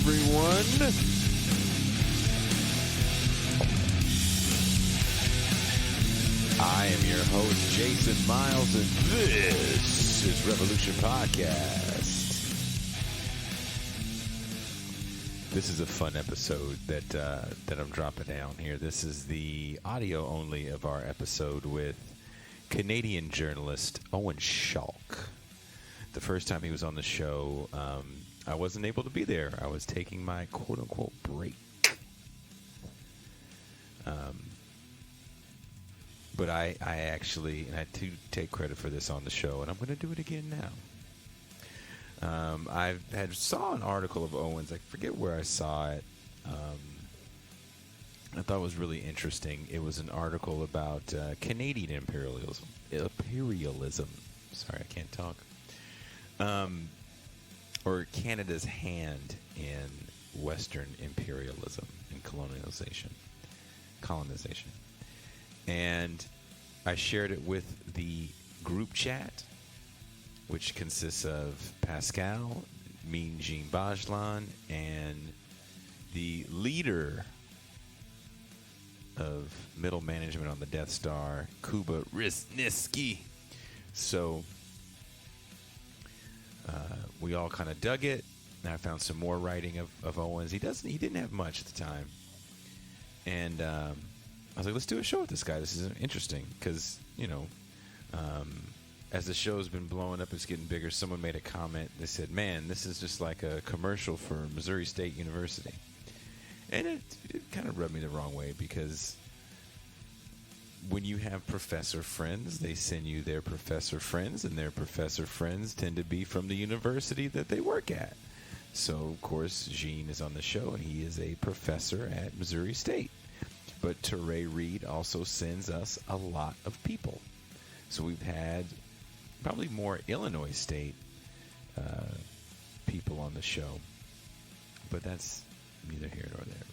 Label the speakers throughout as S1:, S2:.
S1: everyone. I am your host, Jason Miles, and this is Revolution Podcast. This is a fun episode that I'm dropping down here. This is the audio only of our episode with Canadian journalist Owen Schalk. The first time he was on the show, I wasn't able to be there. I was taking my quote-unquote break. But I actually, and I do take credit for this on the show, and I'm going to do it again now. I saw an article of Owen's. I forget where I saw it. I thought it was really interesting. It was an article about Canadian imperialism. Sorry, I can't talk. Or Canada's hand in Western imperialism and colonization. And I shared it with the group chat, which consists of Pascal, Mean Jean Bajlan, and the leader of middle management on the Death Star, Kuba Risniski. So we all kind of dug it. And I found some more writing of Owen's. He didn't have much at the time. And I was like, let's do a show with this guy. This is interesting because, as the show's been blowing up, it's getting bigger. Someone made a comment. They said, man, this is just like a commercial for Missouri State University. And it kind of rubbed me the wrong way because when you have professor friends, they send you their professor friends, and their professor friends tend to be from the university that they work at. So, of course, Jean is on the show, and he is a professor at Missouri State. But Teray Reed also sends us a lot of people. So we've had probably more Illinois State people on the show. But that's neither here nor there.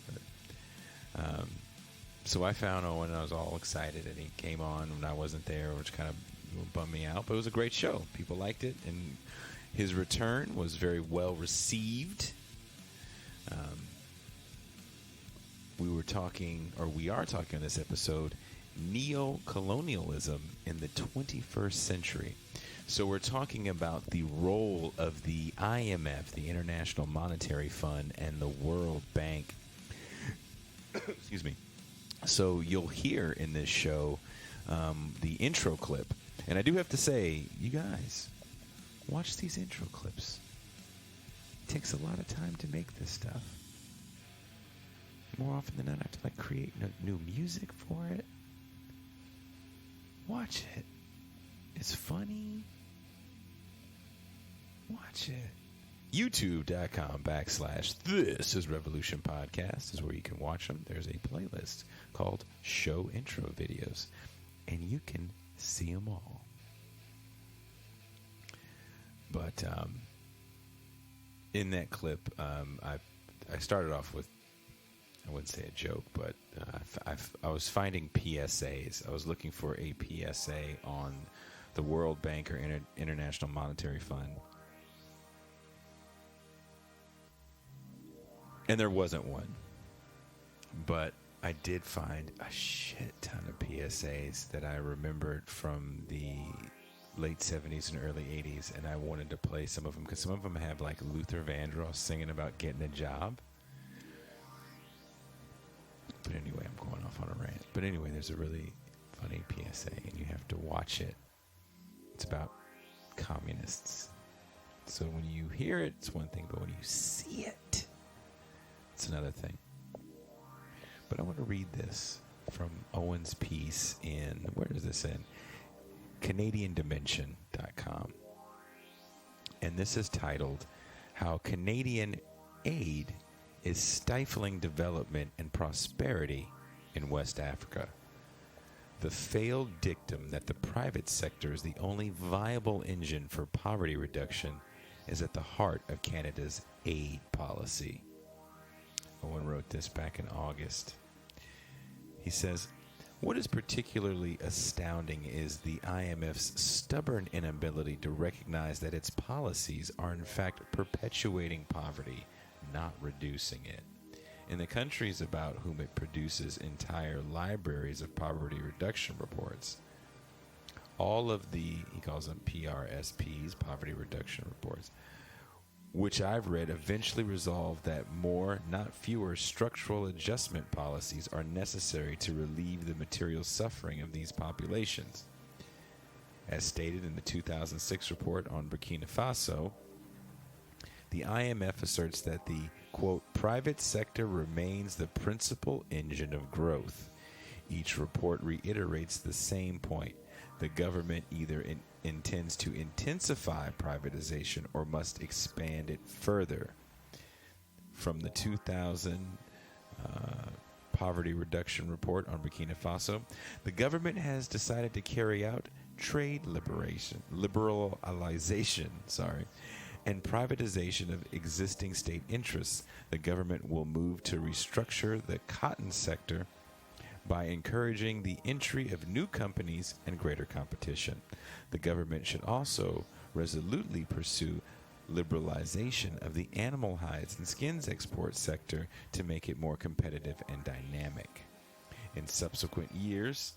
S1: So I found Owen, and I was all excited, and he came on when I wasn't there, which kind of bummed me out. But it was a great show. People liked it, and his return was very well received. We are talking in this episode, neo-colonialism in the 21st century. So we're talking about the role of the IMF, the International Monetary Fund, and the World Bank. Excuse me. So you'll hear in this show the intro clip. And I do have to say, you guys, watch these intro clips. It takes a lot of time to make this stuff. More often than not, I have to create new music for it. Watch it. It's funny. Watch it. YouTube.com/This is Revolution Podcast is where you can watch them. There's a playlist called Show Intro Videos, and you can see them all. But in that clip, I started off with, I wouldn't say a joke, but I was finding PSAs. I was looking for a PSA on the World Bank or International Monetary Fund. And there wasn't one. But I did find a shit ton of PSAs that I remembered from the late 70s and early 80s, and I wanted to play some of them because some of them have Luther Vandross singing about getting a job. But anyway, I'm going off on a rant. But anyway, there's a really funny PSA, and you have to watch it. It's about communists. So when you hear it, it's one thing, but when you see it, it's another thing. But I want to read this from Owen's piece in, where is this in? CanadianDimension.com. And this is titled, How Canadian Aid is Stifling Development and Prosperity in West Africa. The failed dictum that the private sector is the only viable engine for poverty reduction is at the heart of Canada's aid policy. Owen wrote this back in August. He says, what is particularly astounding is the IMF's stubborn inability to recognize that its policies are in fact perpetuating poverty, not reducing it. In the countries about whom it produces entire libraries of poverty reduction reports, all of the, he calls them PRSPs, poverty reduction reports, which I've read, eventually resolve that more, not fewer, structural adjustment policies are necessary to relieve the material suffering of these populations. As stated in the 2006 report on Burkina Faso, the IMF asserts that the, quote, private sector remains the principal engine of growth. Each report reiterates the same point. The government either intends to intensify privatization or must expand it further. From the 2000 Poverty Reduction Report on Burkina Faso, the government has decided to carry out trade liberalization, and privatization of existing state interests. The government will move to restructure the cotton sector by encouraging the entry of new companies and greater competition. The government should also resolutely pursue liberalization of the animal hides and skins export sector to make it more competitive and dynamic. In subsequent years,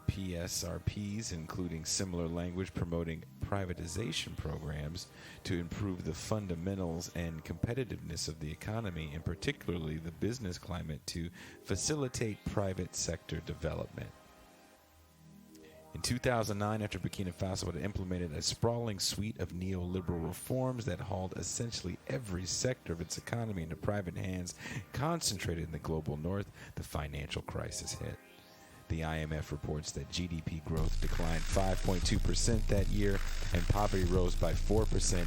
S1: PSRPs, including similar language promoting privatization programs to improve the fundamentals and competitiveness of the economy, and particularly the business climate to facilitate private sector development. In 2009, after Burkina Faso had implemented a sprawling suite of neoliberal reforms that hauled essentially every sector of its economy into private hands, concentrated in the global north, the financial crisis hit. The IMF reports that GDP growth declined 5.2% that year, and poverty rose by 4%.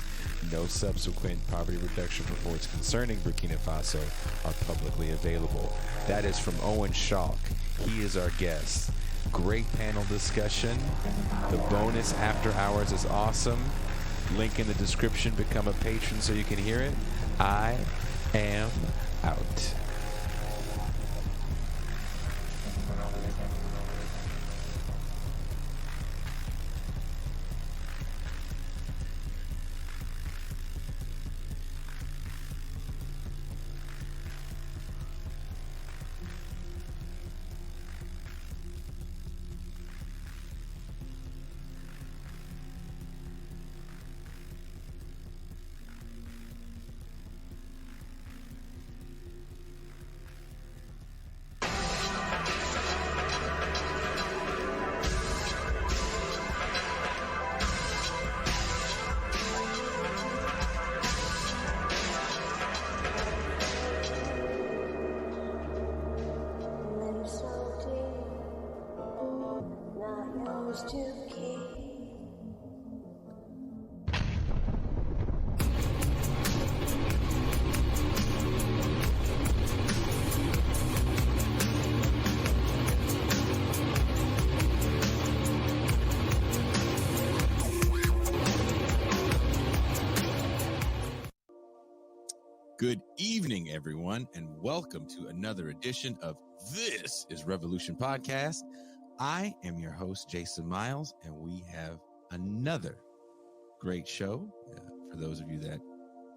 S1: No subsequent poverty reduction reports concerning Burkina Faso are publicly available. That is from Owen Schalk. He is our guest. Great panel discussion. The bonus after hours is awesome. Link in the description. Become a patron so you can hear it. I am out. Good evening, everyone, and welcome to another edition of This is Revolution Podcast. I am your host, Jason Miles, and we have another great show. For those of you that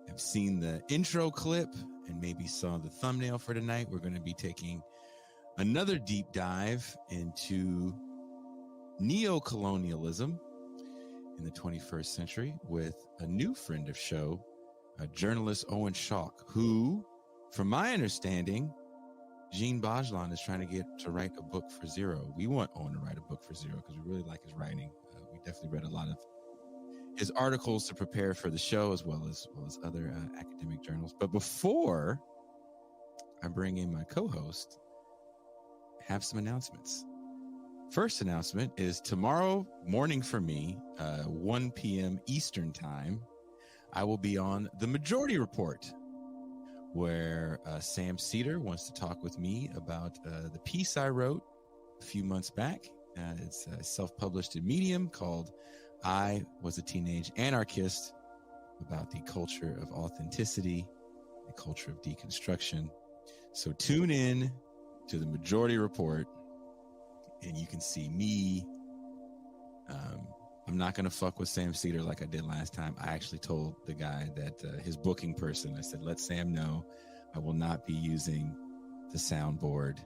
S1: have seen the intro clip and maybe saw the thumbnail for tonight, we're going to be taking another deep dive into neocolonialism in the 21st century with a new friend of show, journalist Owen Schalk, who, from my understanding, Jean Bajlan is trying to get to write a book for Zero. We want Owen to write a book for Zero because we really like his writing. We definitely read a lot of his articles to prepare for the show, as well as other academic journals. But before I bring in my co-host, I have some announcements. First announcement is tomorrow morning for me, 1 p.m. Eastern time, I will be on The Majority Report, where Sam Cedar wants to talk with me about the piece I wrote a few months back. It's self-published in Medium called I Was a Teenage Anarchist, about the culture of authenticity, the culture of deconstruction. So tune in to The Majority Report, and you can see me I'm not going to fuck with Sam Cedar like I did last time. I actually told the guy that his booking person, I said, let Sam know I will not be using the soundboard.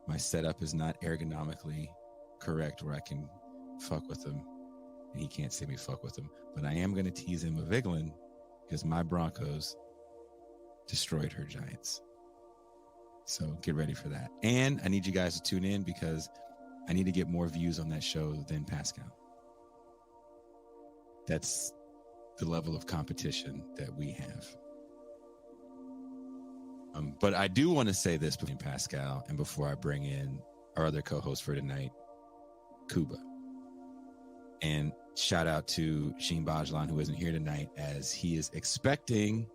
S1: My setup is not ergonomically correct where I can fuck with him and he can't see me fuck with him. But I am going to tease him with England because my Broncos destroyed her Giants. So get ready for that. And I need you guys to tune in because I need to get more views on that show than Pascal. That's the level of competition that we have. But I do want to say this between Pascal and before I bring in our other co-host for tonight, Kuba. And shout out to Sheen Bajlan, who isn't here tonight, as he is expecting,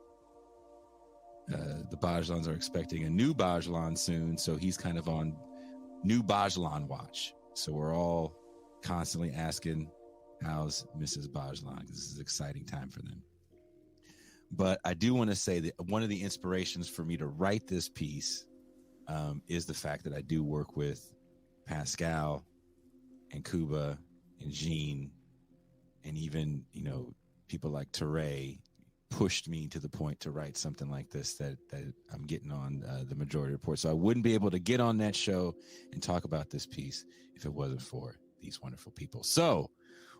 S1: the Bajlans are expecting a new Bajlan soon. So he's kind of on new Bajlan watch. So we're all constantly asking, how's Mrs. Bajlan? This is an exciting time for them. But I do want to say that one of the inspirations for me to write this piece is the fact that I do work with Pascal and Kuba and Jean, and even, you know, people like Teray pushed me to the point to write something like this that I'm getting on the Majority Report. So I wouldn't be able to get on that show and talk about this piece if it wasn't for these wonderful people. So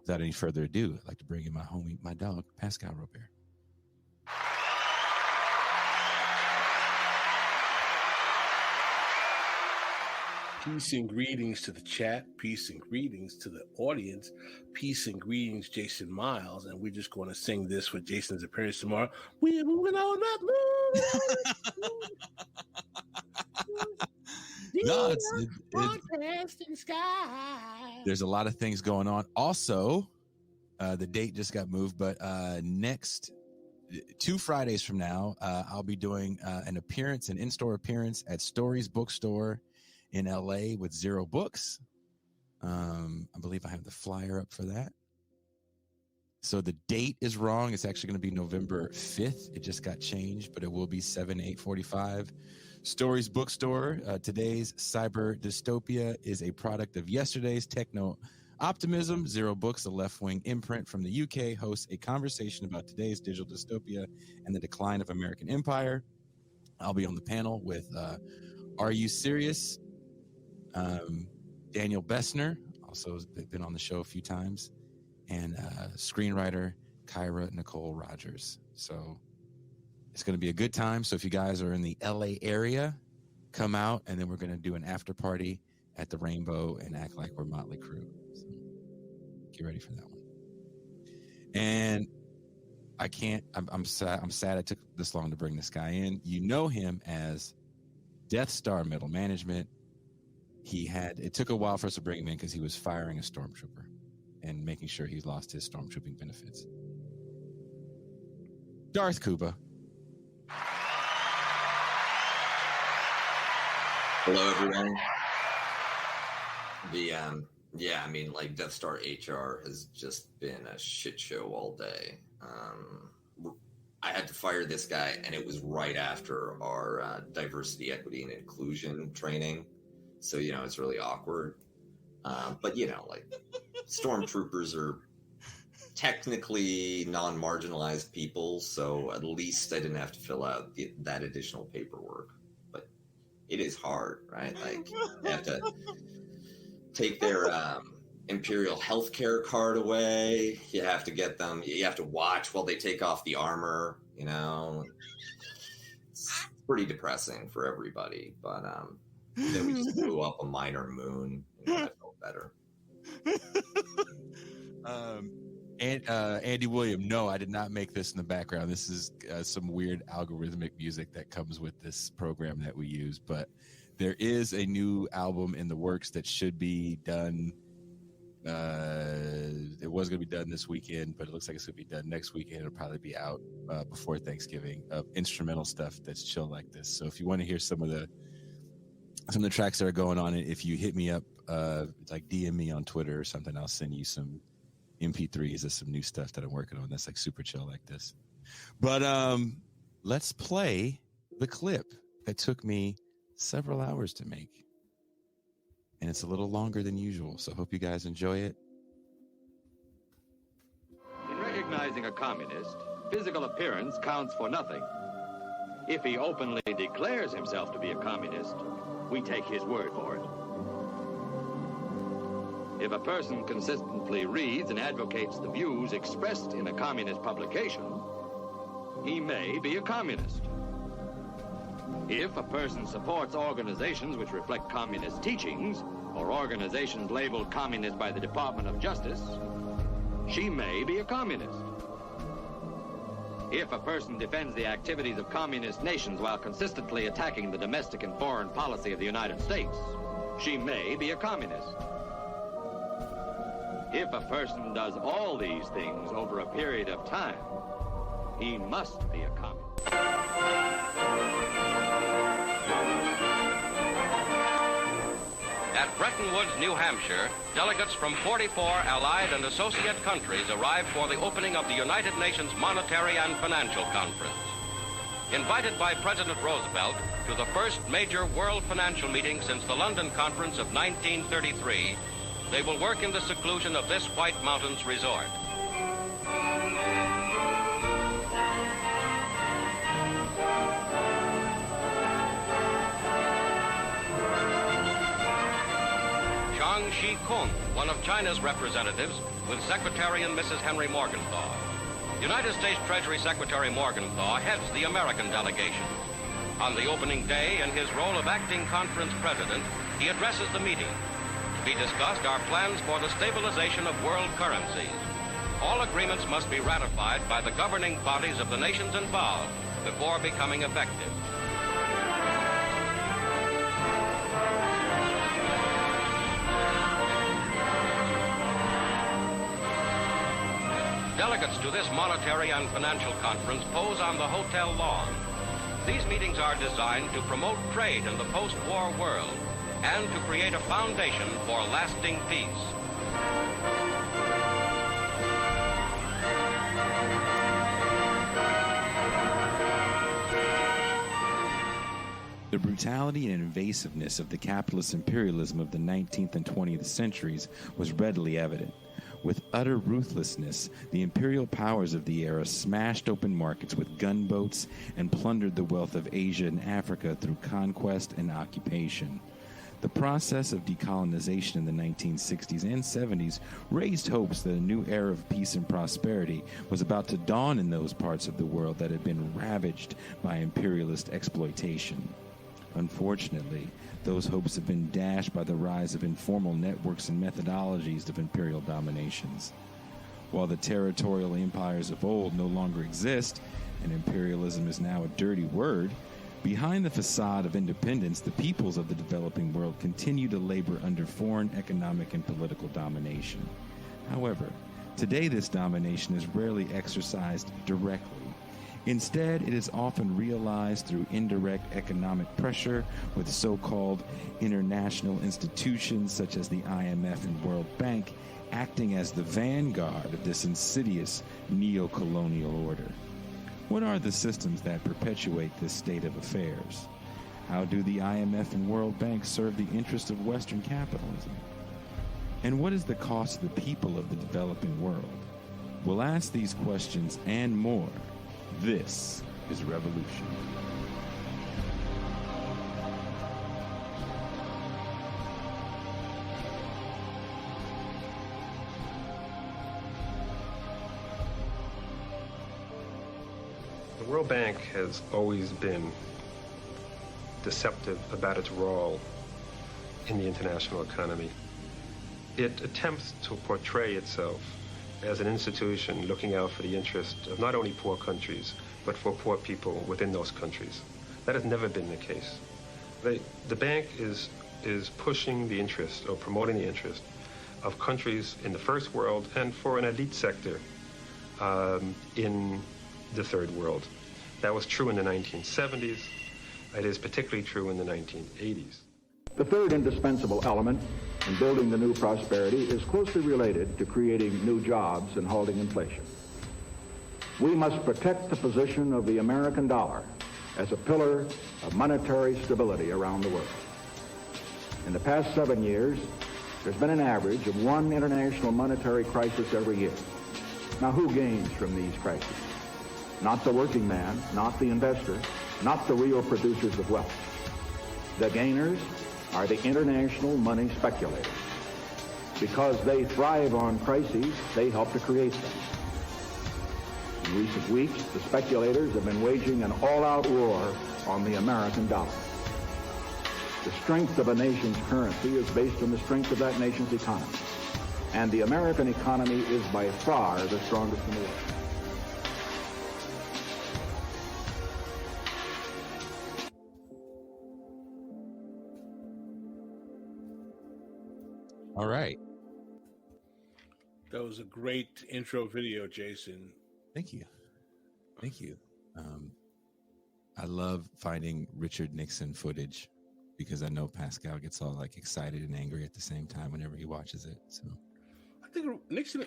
S1: without any further ado, I'd like to bring in my homie, my dog, Pascal Robert.
S2: Peace and greetings to the chat. Peace and greetings to the audience. Peace and greetings, Jason Miles. And we're just going to sing this for Jason's appearance tomorrow. We're moving on that moon.
S1: No,
S2: broadcasting sky.
S1: There's a lot of things going on. Also, the date just got moved, but next 2 Fridays from now, I'll be doing an in-store appearance at Stories Bookstore in LA with Zero Books. I believe I have the flyer up for that. So the date is wrong. It's actually going to be November 5th. It just got changed, but it will be 7/8/45. Stories Bookstore. Today's cyber dystopia is a product of yesterday's techno optimism. Zero Books, a left-wing imprint from the UK, hosts a conversation about today's digital dystopia and the decline of American empire. I'll be on the panel with Are You Serious? Daniel Bessner, also has been on the show a few times, and screenwriter Kyra Nicole Rogers. So it's going to be a good time. So if you guys are in the LA area, come out, and then we're going to do an after party at the Rainbow and act like we're Motley Crue. So get ready for that one. And I'm sad it took this long to bring this guy in. You know him as Death Star Middle Management. It took a while for us to bring him in because he was firing a stormtrooper and making sure he lost his stormtrooping benefits. Darth Kuba.
S3: Hello, everyone. I mean, like, Death Star HR has just been a shit show all day. I had to fire this guy, and it was right after our diversity, equity, and inclusion training. So, you know, it's really awkward. But, you know, like, stormtroopers are technically non-marginalized people, so at least I didn't have to fill out that additional paperwork. But it is hard, right? Like, you have to take their imperial healthcare card away. You have to watch while they take off the armor, you know. It's pretty depressing for everybody, but then we just blew up a minor moon, and I felt better.
S1: And Andy William, no, I did not make this in the background. This is some weird algorithmic music that comes with this program that we use, but there is a new album in the works that should be done. It was going to be done this weekend, but it looks like it's going to be done next weekend. It'll probably be out before Thanksgiving, of instrumental stuff that's chill like this. So if you want to hear some of the tracks that are going on, if you hit me up, like DM me on Twitter or something, I'll send you some MP3s of some new stuff that I'm working on that's like super chill like this. But let's play the clip that took me several hours to make, and it's a little longer than usual, so hope you guys enjoy it.
S4: recognizing a communist, physical appearance counts for nothing. If he openly declares himself to be a communist, we take his word for it. If a person consistently reads and advocates the views expressed in a communist publication, he may be a communist. If a person supports organizations which reflect communist teachings, or organizations labeled communist by the Department of Justice, she may be a communist. If a person defends the activities of communist nations while consistently attacking the domestic and foreign policy of the United States, she may be a communist. If a person does all these things over a period of time, he must be a communist.
S5: At Bretton Woods, New Hampshire, delegates from 44 allied and associate countries arrived for the opening of the United Nations Monetary and Financial Conference. Invited by President Roosevelt to the first major world financial meeting since the London Conference of 1933, they will work in the seclusion of this White Mountains resort. Zhang Shi-kung, one of China's representatives, with Secretary and Mrs. Henry Morgenthau. United States Treasury Secretary Morgenthau heads the American delegation. On the opening day, in his role of acting conference president, he addresses the meeting. To be discussed are plans for the stabilization of world currencies. All agreements must be ratified by the governing bodies of the nations involved before becoming effective. Delegates to this monetary and financial conference pose on the hotel lawn. These meetings are designed to promote trade in the post-war world and to create a foundation for lasting peace.
S1: The brutality and invasiveness of the capitalist imperialism of the 19th and 20th centuries was readily evident. With utter ruthlessness, the imperial powers of the era smashed open markets with gunboats and plundered the wealth of Asia and Africa through conquest and occupation. The process of decolonization in the 1960s and 70s raised hopes that a new era of peace and prosperity was about to dawn in those parts of the world that had been ravaged by imperialist exploitation. Unfortunately, those hopes have been dashed by the rise of informal networks and methodologies of imperial dominations. While the territorial empires of old no longer exist, and imperialism is now a dirty word, behind the facade of independence, the peoples of the developing world continue to labor under foreign economic and political domination. However, today this domination is rarely exercised directly. Instead, it is often realized through indirect economic pressure with so-called international institutions such as the IMF and World Bank acting as the vanguard of this insidious neo-colonial order. What are the systems that perpetuate this state of affairs? How do the IMF and World Bank serve the interests of Western capitalism? And what is the cost to the people of the developing world? We'll ask these questions and more. This is Revolution.
S6: The World Bank has always been deceptive about its role in the international economy. It attempts to portray itself as an institution looking out for the interest of not only poor countries, but for poor people within those countries. That has never been the case. The bank is pushing the interest or promoting the interest of countries in the first world and for an elite sector in the third world. That was true in the 1970s. It is particularly true in the 1980s.
S7: The third indispensable element in building the new prosperity is closely related to creating new jobs and halting inflation. We must protect the position of the American dollar as a pillar of monetary stability around the world. In the past 7 years, there's been an average of one international monetary crisis every year. Now, who gains from these crises? Not the working man, not the investor, not the real producers of wealth. The gainers are the international money speculators. Because they thrive on crises, they help to create them. In recent weeks, the speculators have been waging an all-out war on the American dollar. The strength of a nation's currency is based on the strength of that nation's economy. And the American economy is by far the strongest in the world.
S1: All right.
S2: That was a great intro video, Jason.
S1: Thank you. Thank you. I love finding Richard Nixon footage because I know Pascal gets all like excited and angry at the same time whenever he watches it. So
S2: I think Nixon,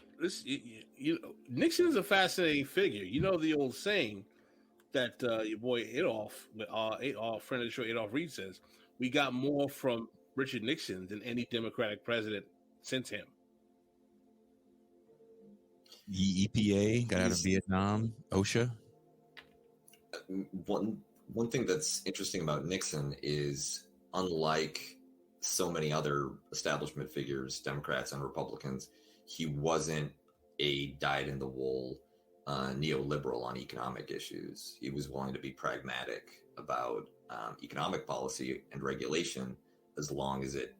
S2: Nixon is a fascinating figure. You know the old saying that your boy Adolf, friend of the show Adolf Reed says, we got more from Richard Nixon than any Democratic president since him.
S1: The EPA got out of Vietnam, OSHA.
S3: One thing that's interesting about Nixon is, unlike so many other establishment figures, Democrats and Republicans, he wasn't a dyed-in-the-wool neoliberal on economic issues. He was willing to be pragmatic about economic policy and regulation as long as it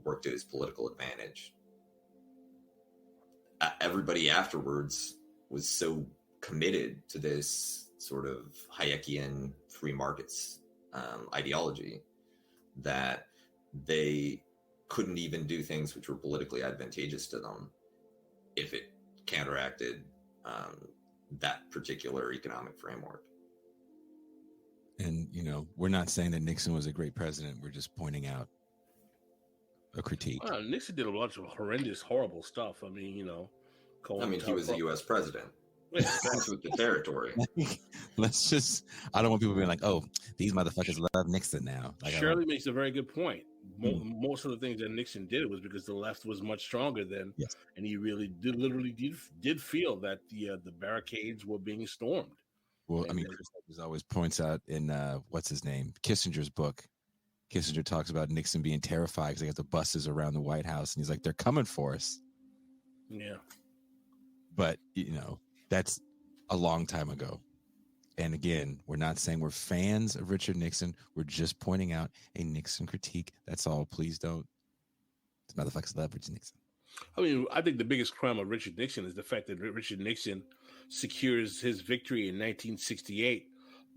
S3: worked to his political advantage. Everybody afterwards was so committed to this sort of Hayekian free markets ideology that they couldn't even do things which were politically advantageous to them if it counteracted that particular economic framework.
S1: And, you know, we're not saying that Nixon was a great president. We're just pointing out a critique.
S2: Well, Nixon did a bunch of horrendous, horrible stuff. I mean, you know,
S3: he was a U.S. president. That's with the territory.
S1: Let's just, I don't want people being like, oh, these motherfuckers love Nixon now. Like,
S2: Shirley makes a very good point. Most of the things that Nixon did was because the left was much stronger then.
S1: Yes. And
S2: he really did feel that the barricades were being stormed.
S1: Well, I mean, Chris always points out in, what's his name? Kissinger's book. Kissinger talks about Nixon being terrified because they got the buses around the White House. And he's like, they're coming for us.
S2: Yeah.
S1: But, you know, that's a long time ago. And again, we're not saying we're fans of Richard Nixon. We're just pointing out a Nixon critique. That's all. Please don't. These motherfuckers love Richard Nixon.
S2: I mean, I think the biggest crime of Richard Nixon is the fact that Richard Nixon secures his victory in 1968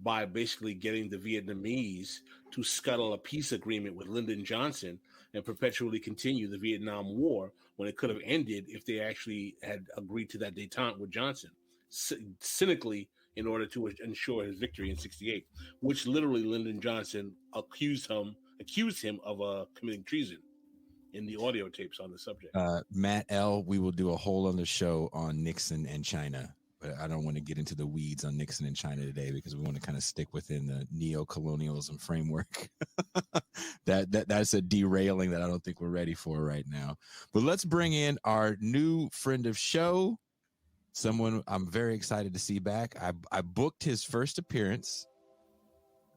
S2: by basically getting the Vietnamese to scuttle a peace agreement with Lyndon Johnson and perpetually continue the Vietnam War when it could have ended if they actually had agreed to that détente with Johnson, cynically in order to ensure his victory in 68, which literally Lyndon Johnson accused him of committing treason in the audio tapes on the subject.
S1: Matt L., we will do a whole other show on Nixon and China, but I don't want to get into the weeds on Nixon and China today because we want to kind of stick within the neo-colonialism framework. That's a derailing that I don't think we're ready for right now. But let's bring in our new friend of show, someone I'm very excited to see back. I booked his first appearance.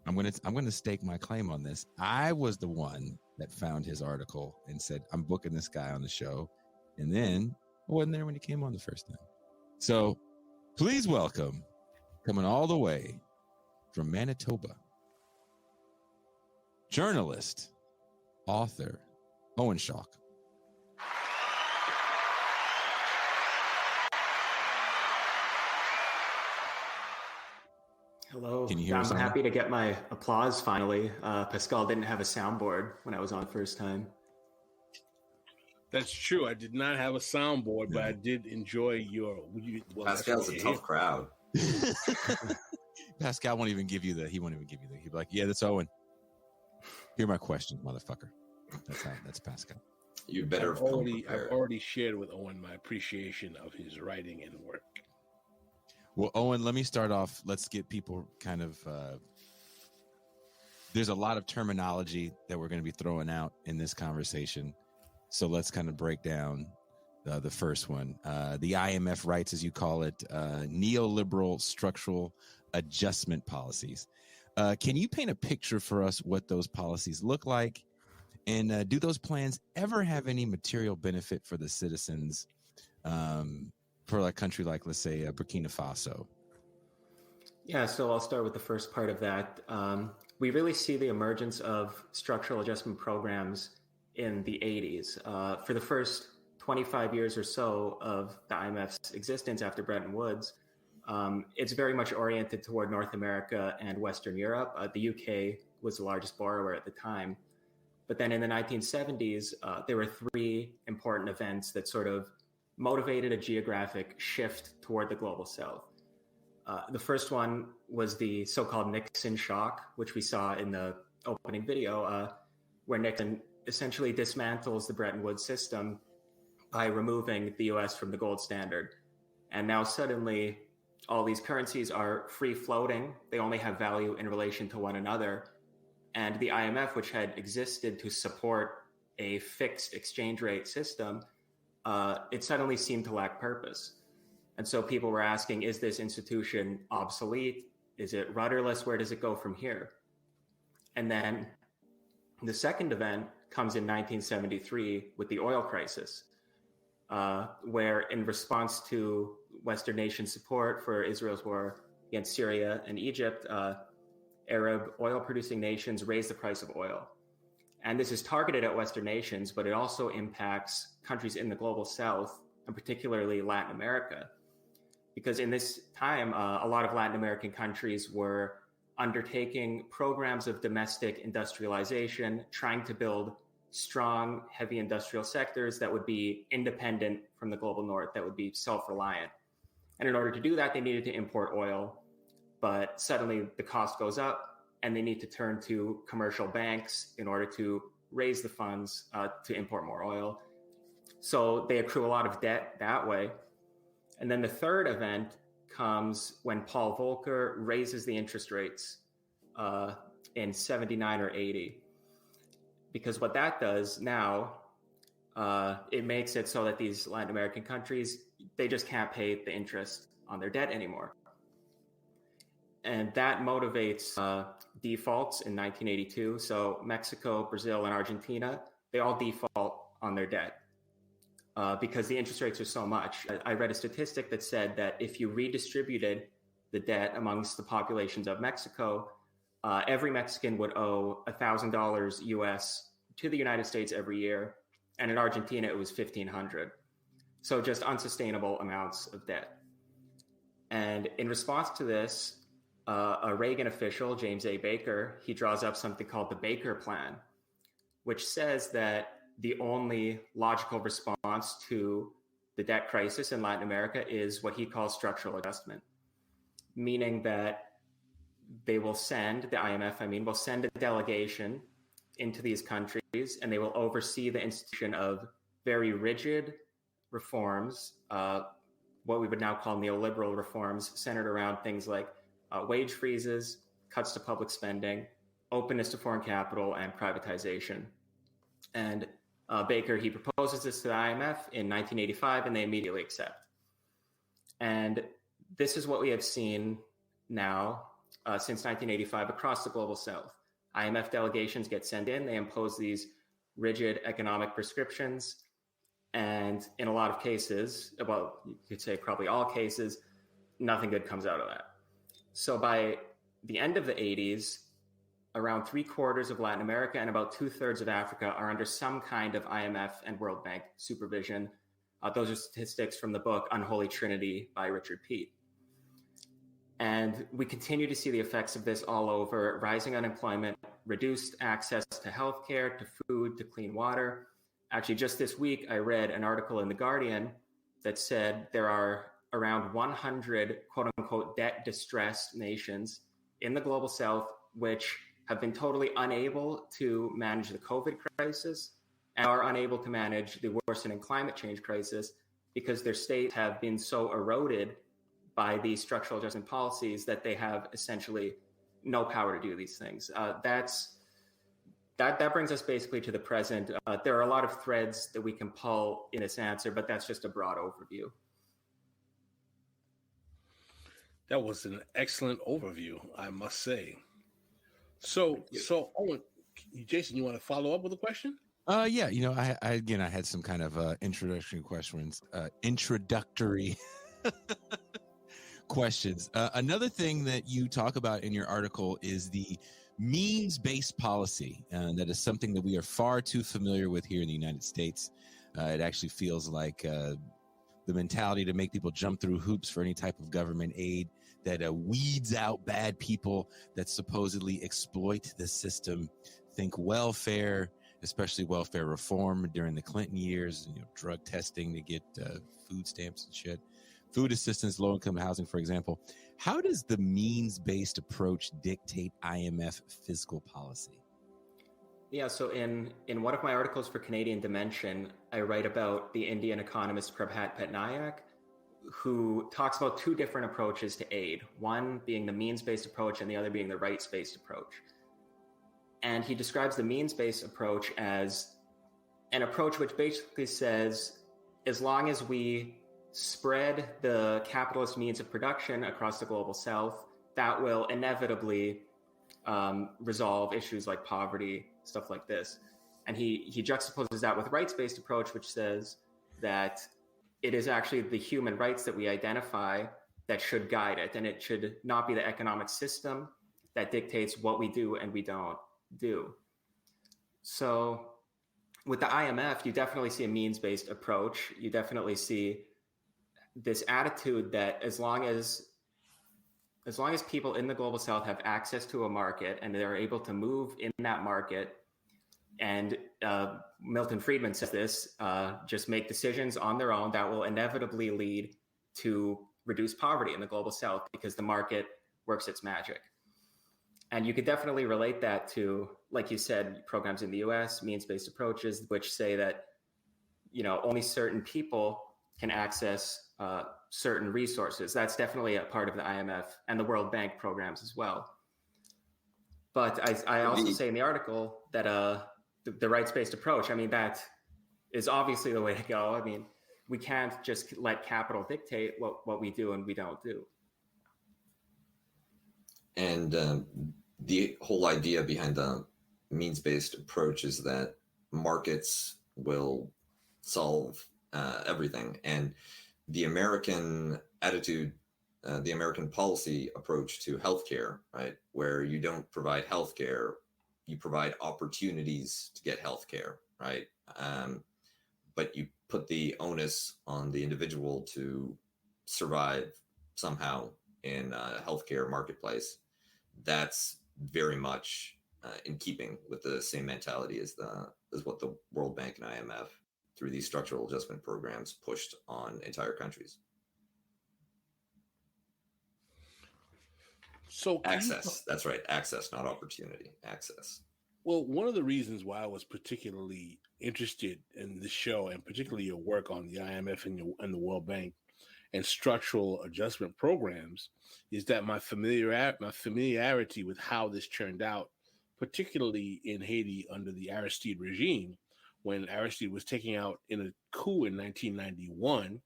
S1: I'm gonna stake my claim on this. I was the one that found his article and said, I'm booking this guy on the show. And then I wasn't there when he came on the first time. So please welcome, coming all the way from Manitoba, journalist, author, Owen Schalk.
S8: Hello.
S1: Can you hear us?
S8: I'm happy to get my applause finally. Pascal didn't have a soundboard when I was on the first time.
S2: That's true. I did not have a soundboard, but I did enjoy your.
S3: Pascal's a tough crowd.
S1: Pascal won't even give you the. He won't even give you the. He'd be like, "Yeah, that's Owen. Hear my question, motherfucker." That's Pascal.
S3: You better.
S2: I've already shared with Owen my appreciation of his writing and work.
S1: Well, Owen, let me start off. Let's get people kind of. There's a lot of terminology that we're going to be throwing out in this conversation. So let's kind of break down the first one. The IMF writes, as you call it, neoliberal structural adjustment policies. Can you paint a picture for us what those policies look like? And do those plans ever have any material benefit for the citizens for a country like, let's say, Burkina Faso?
S8: Yeah, so I'll start with the first part of that. We really see the emergence of structural adjustment programs in the 80s. For the first 25 years or so of the IMF's existence after Bretton Woods, it's very much oriented toward North America and Western Europe. The UK was the largest borrower at the time. But then in the 1970s, there were three important events that sort of motivated a geographic shift toward the global south. The first one was the so-called Nixon Shock, which we saw in the opening video, where Nixon essentially dismantles the Bretton Woods system by removing the US from the gold standard. And now suddenly all these currencies are free floating. They only have value in relation to one another. And the IMF, which had existed to support a fixed exchange rate system, it suddenly seemed to lack purpose. And so people were asking, is this institution obsolete? Is it rudderless? Where does it go from here? And then the second event comes in 1973 with the oil crisis, where in response to Western nation support for Israel's war against Syria and Egypt, Arab oil-producing nations raised the price of oil. And this is targeted at Western nations, but it also impacts countries in the global south, and particularly Latin America. Because in this time, a lot of Latin American countries were undertaking programs of domestic industrialization, trying to build strong, heavy industrial sectors that would be independent from the global north, that would be self-reliant. And in order to do that, they needed to import oil. But suddenly the cost goes up and they need to turn to commercial banks in order to raise the funds to import more oil. So they accrue a lot of debt that way. And then the third event comes when Paul Volcker raises the interest rates in 79 or 80. Because what that does now, it makes it so that these Latin American countries, they just can't pay the interest on their debt anymore. And that motivates defaults in 1982. So Mexico, Brazil, and Argentina, they all default on their debt because the interest rates are so much. I read a statistic that said that if you redistributed the debt amongst the populations of Mexico, every Mexican would owe $1,000 US to the United States every year. And in Argentina, it was $1,500. So just unsustainable amounts of debt. And in response to this, a Reagan official, James A. Baker, he draws up something called the Baker Plan, which says that the only logical response to the debt crisis in Latin America is what he calls structural adjustment, meaning that they will send, the IMF, will send a delegation into these countries and they will oversee the institution of very rigid reforms, what we would now call neoliberal reforms, centered around things like wage freezes, cuts to public spending, openness to foreign capital, and privatization. And Baker, he proposes this to the IMF in 1985, and they immediately accept. And this is what we have seen now since 1985 across the global south. IMF delegations get sent in, they impose these rigid economic prescriptions, and in a lot of cases, well, you could say probably all cases, nothing good comes out of that. So by the end of the 80s, around 3/4 of Latin America and about 2/3 of Africa are under some kind of IMF and World Bank supervision. Those are statistics from the book Unholy Trinity by Richard Peet. And we continue to see the effects of this all over: rising unemployment, reduced access to healthcare, to food, to clean water. Actually, just this week, I read an article in The Guardian that said there are around 100 quote unquote debt distressed nations in the global south, which have been totally unable to manage the COVID crisis and are unable to manage the worsening climate change crisis because their states have been so eroded by these structural adjustment policies that they have essentially no power to do these things. That's that brings us basically to the present. There are a lot of threads that we can pull in this answer, but that's just a broad overview.
S2: That was an excellent overview, I must say. So Owen, Jason, you want to follow up with a question?
S1: Yeah, I had some kind of introductory questions. Questions. Another thing that you talk about in your article is the means-based policy. That is something that we are far too familiar with here in the United States. It actually feels like the mentality to make people jump through hoops for any type of government aid that weeds out bad people that supposedly exploit the system. Think welfare, especially welfare reform during the Clinton years, drug testing to get food stamps and shit, food assistance, low-income housing, for example. How does the means-based approach dictate IMF fiscal policy?
S8: Yeah, so in one of my articles for Canadian Dimension, I write about the Indian economist Prabhat Patnaik, who talks about two different approaches to aid, one being the means-based approach and the other being the rights-based approach. And he describes the means-based approach as an approach which basically says, as long as we spread the capitalist means of production across the global south, that will inevitably resolve issues like poverty, stuff like this. And he juxtaposes that with rights-based approach, which says that it is actually the human rights that we identify that should guide it. And it should not be the economic system that dictates what we do and we don't do. So with the IMF, you definitely see a means-based approach. You definitely see this attitude that as long as people in the global south have access to a market and they're able to move in that market, and Milton Friedman says this, just make decisions on their own, that will inevitably lead to reduced poverty in the global south because the market works its magic. And you could definitely relate that to, like you said, programs in the US, means-based approaches, which say that, only certain people can access certain resources. That's definitely a part of the IMF and the World Bank programs as well. But I also say in the article that the rights-based approach, that is obviously the way to go. We can't just let capital dictate what we do and we don't do.
S3: And the whole idea behind the means-based approach is that markets will solve everything. And the American attitude, the American policy approach to healthcare, right, where you don't provide healthcare, you provide opportunities to get healthcare, right? But you put the onus on the individual to survive somehow in a healthcare marketplace. That's very much in keeping with the same mentality as what the World Bank and IMF, through these structural adjustment programs, pushed on entire countries.
S2: So
S3: access, that's right, access, not opportunity, access.
S2: Well, one of the reasons why I was particularly interested in this show, and particularly your work on the IMF and the World Bank and structural adjustment programs, is that my familiarity with how this turned out, particularly in Haiti under the Aristide regime, when Aristide was taken out in a coup in 1991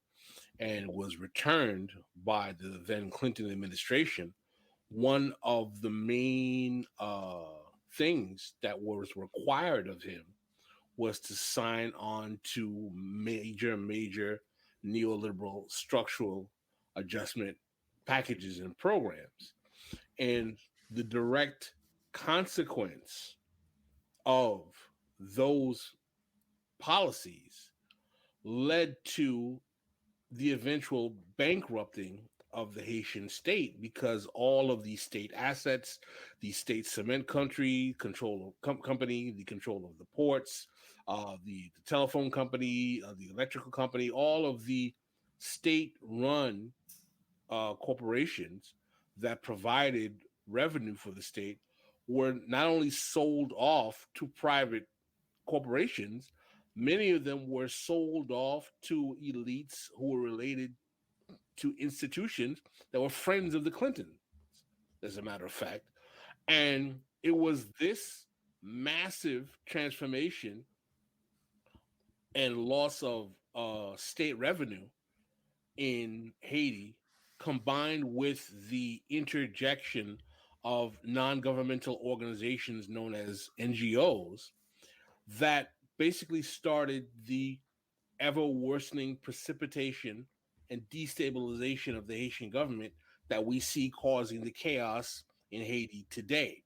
S2: and was returned by the then Clinton administration. One of the main things that was required of him was to sign on to major neoliberal structural adjustment packages and programs. And the direct consequence of those policies led to the eventual bankrupting of the Haitian state, because all of these state assets, the state cement company, the control of the ports, the telephone company, the electrical company, all of the state-run corporations that provided revenue for the state were not only sold off to private corporations, many of them were sold off to elites who were related to institutions that were friends of the Clintons, as a matter of fact. And it was this massive transformation and loss of state revenue in Haiti, combined with the interjection of non-governmental organizations known as NGOs, that basically started the ever worsening precipitation and destabilization of the Haitian government that we see causing the chaos in Haiti today.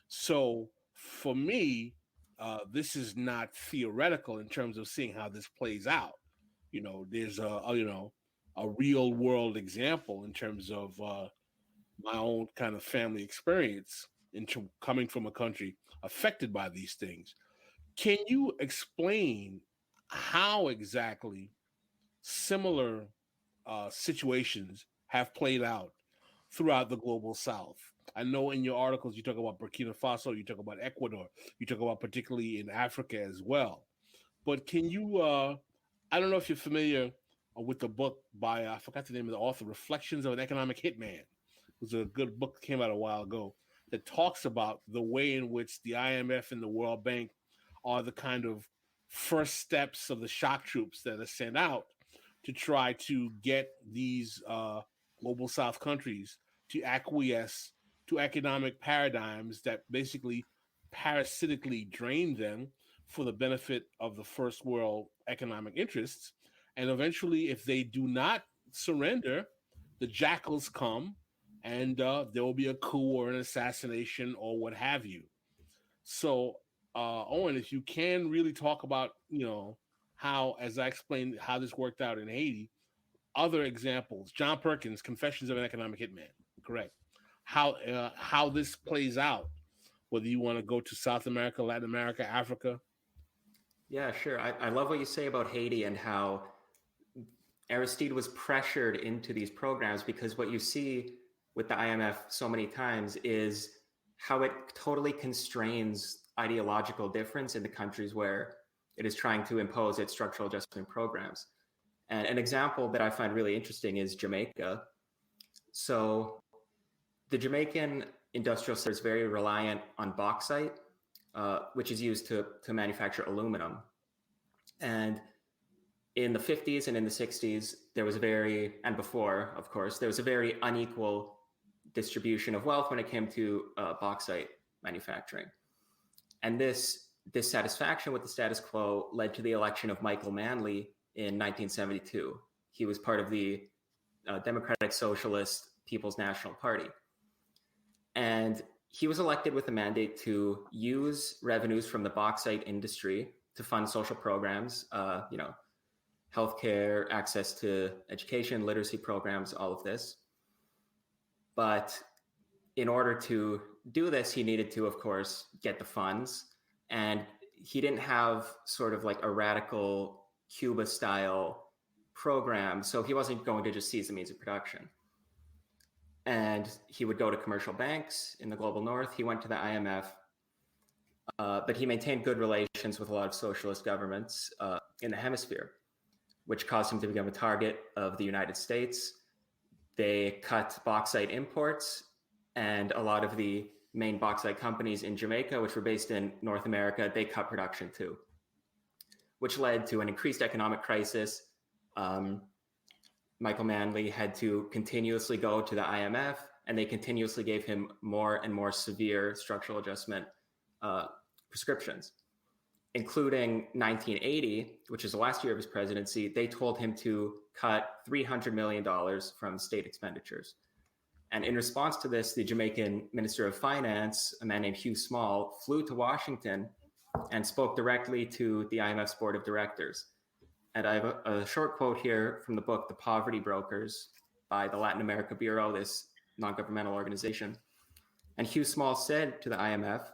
S2: So for me, this is not theoretical in terms of seeing how this plays out. There's a real world example in terms of my own kind of family experience into coming from a country affected by these things. Can you explain how exactly similar situations have played out throughout the global South? I know in your articles you talk about Burkina Faso, you talk about Ecuador, you talk about particularly in Africa as well. But can you, I don't know if you're familiar with the book by, I forgot the name of the author, Reflections of an Economic Hitman. It was a good book that came out a while ago that talks about the way in which the IMF and the World Bank are the kind of first steps of the shock troops that are sent out to try to get these global South countries to acquiesce to economic paradigms that basically parasitically drain them for the benefit of the first world economic interests. And eventually, if they do not surrender, the jackals come and there will be a coup or an assassination or what have you. So, Owen, if you can really talk about, how, as I explained, how this worked out in Haiti, other examples, John Perkins, Confessions of an Economic Hitman, correct. How this plays out, whether you want to go to South America, Latin America, Africa.
S8: Yeah, sure. I love what you say about Haiti and how Aristide was pressured into these programs, because what you see with the IMF so many times is how it totally constrains ideological difference in the countries where it is trying to impose its structural adjustment programs. And an example that I find really interesting is Jamaica. So the Jamaican industrial sector is very reliant on bauxite, which is used to manufacture aluminum. And in the 50s and in the 60s, there was and before, of course, there was a very unequal distribution of wealth when it came to bauxite manufacturing. And this dissatisfaction with the status quo led to the election of Michael Manley in 1972. He was part of the Democratic Socialist People's National Party. And he was elected with a mandate to use revenues from the bauxite industry to fund social programs, healthcare, access to education, literacy programs, all of this. But in order to do this, he needed to, of course, get the funds. And he didn't have sort of like a radical Cuba style program. So he wasn't going to just seize the means of production. And he would go to commercial banks in the global north. He went to the IMF, but he maintained good relations with a lot of socialist governments in the hemisphere, which caused him to become a target of the United States. They cut bauxite imports, and a lot of the main bauxite companies in Jamaica, which were based in North America, they cut production too, which led to an increased economic crisis. Michael Manley had to continuously go to the IMF, and they continuously gave him more and more severe structural adjustment prescriptions, including 1980, which is the last year of his presidency. They told him to cut $300 million from state expenditures. And in response to this, the Jamaican Minister of Finance, a man named Hugh Small, flew to Washington and spoke directly to the IMF's board of directors. And I have a short quote here from the book, The Poverty Brokers, by the Latin America Bureau, this non-governmental organization. And Hugh Small said to the IMF,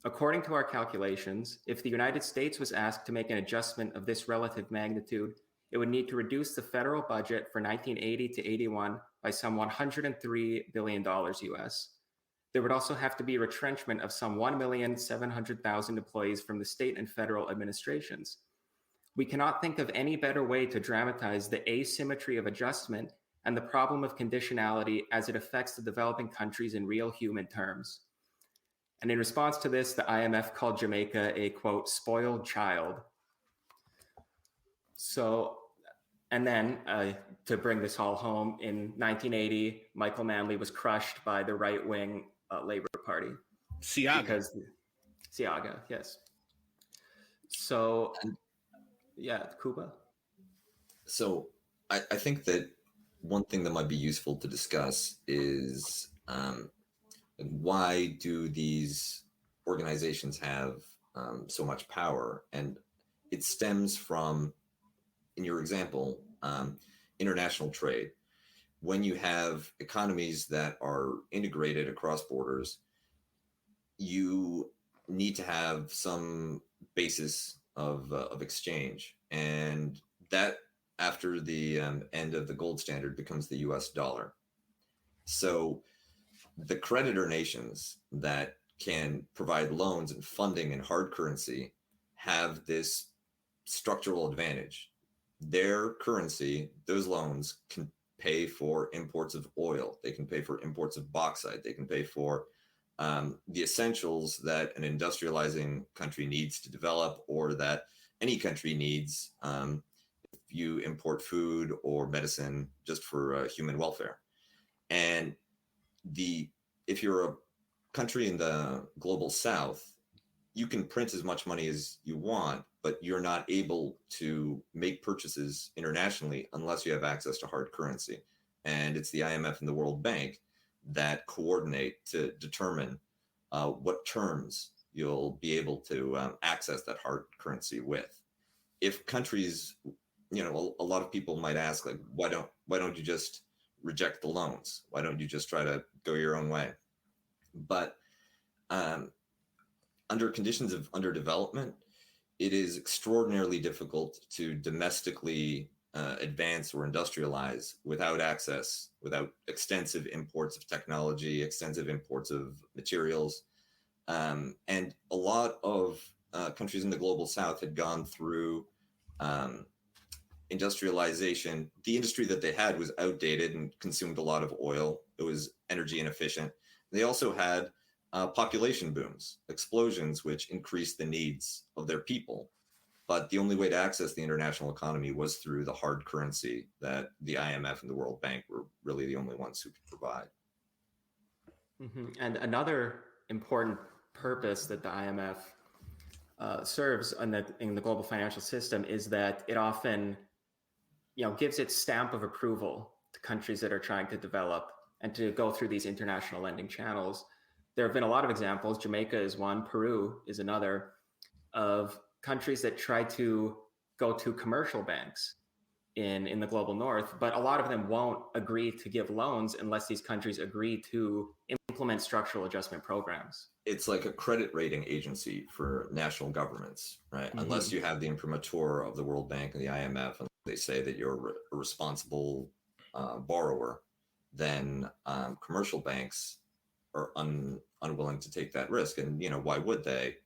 S8: "According to our calculations, if the United States was asked to make an adjustment of this relative magnitude, it would need to reduce the federal budget for 1980 to 81 by some $103 billion US. There would also have to be retrenchment of some 1,700,000 employees from the state and federal administrations. We cannot think of any better way to dramatize the asymmetry of adjustment and the problem of conditionality as it affects the developing countries in real human terms." And in response to this, the IMF called Jamaica a, quote, spoiled child. So, and then to bring this all home, in 1980, Michael Manley was crushed by the right-wing Labour Party.
S2: Seaga,
S8: yes. So, yeah, Cuba.
S3: So I think that one thing that might be useful to discuss is why do these organizations have so much power? And it stems from, in your example, international trade. When you have economies that are integrated across borders, you need to have some basis of exchange. And that, after the end of the gold standard, becomes the US dollar. So the creditor nations that can provide loans and funding in hard currency have this structural advantage. Their currency, those loans, can pay for imports of oil. They can pay for imports of bauxite. They can pay for the essentials that an industrializing country needs to develop, or that any country needs if you import food or medicine just for human welfare. And if you're a country in the global south, you can print as much money as you want, but you're not able to make purchases internationally unless you have access to hard currency. And it's the IMF and the World Bank that coordinate to determine what terms you'll be able to access that hard currency with. If countries, a lot of people might ask, like, why don't you just reject the loans? Why don't you just try to go your own way? But under conditions of underdevelopment, it is extraordinarily difficult to domestically advance or industrialize without access, without extensive imports of technology, extensive imports of materials. And a lot of countries in the global south had gone through industrialization. The industry that they had was outdated and consumed a lot of oil. It was energy inefficient. They also had population booms, explosions, which increased the needs of their people. But the only way to access the international economy was through the hard currency that the IMF and the World Bank were really the only ones who could provide.
S8: Mm-hmm. And another important purpose that the IMF serves in the global financial system is that it often, gives its stamp of approval to countries that are trying to develop and to go through these international lending channels. There have been a lot of examples. Jamaica is one, Peru is another, of countries that try to go to commercial banks in the global north, but a lot of them won't agree to give loans unless these countries agree to implement structural adjustment programs.
S3: It's like a credit rating agency for national governments, right? Mm-hmm. Unless you have the imprimatur of the World Bank and the IMF, and they say that you're a responsible borrower, then commercial banks are unwilling to take that risk. And, why would they?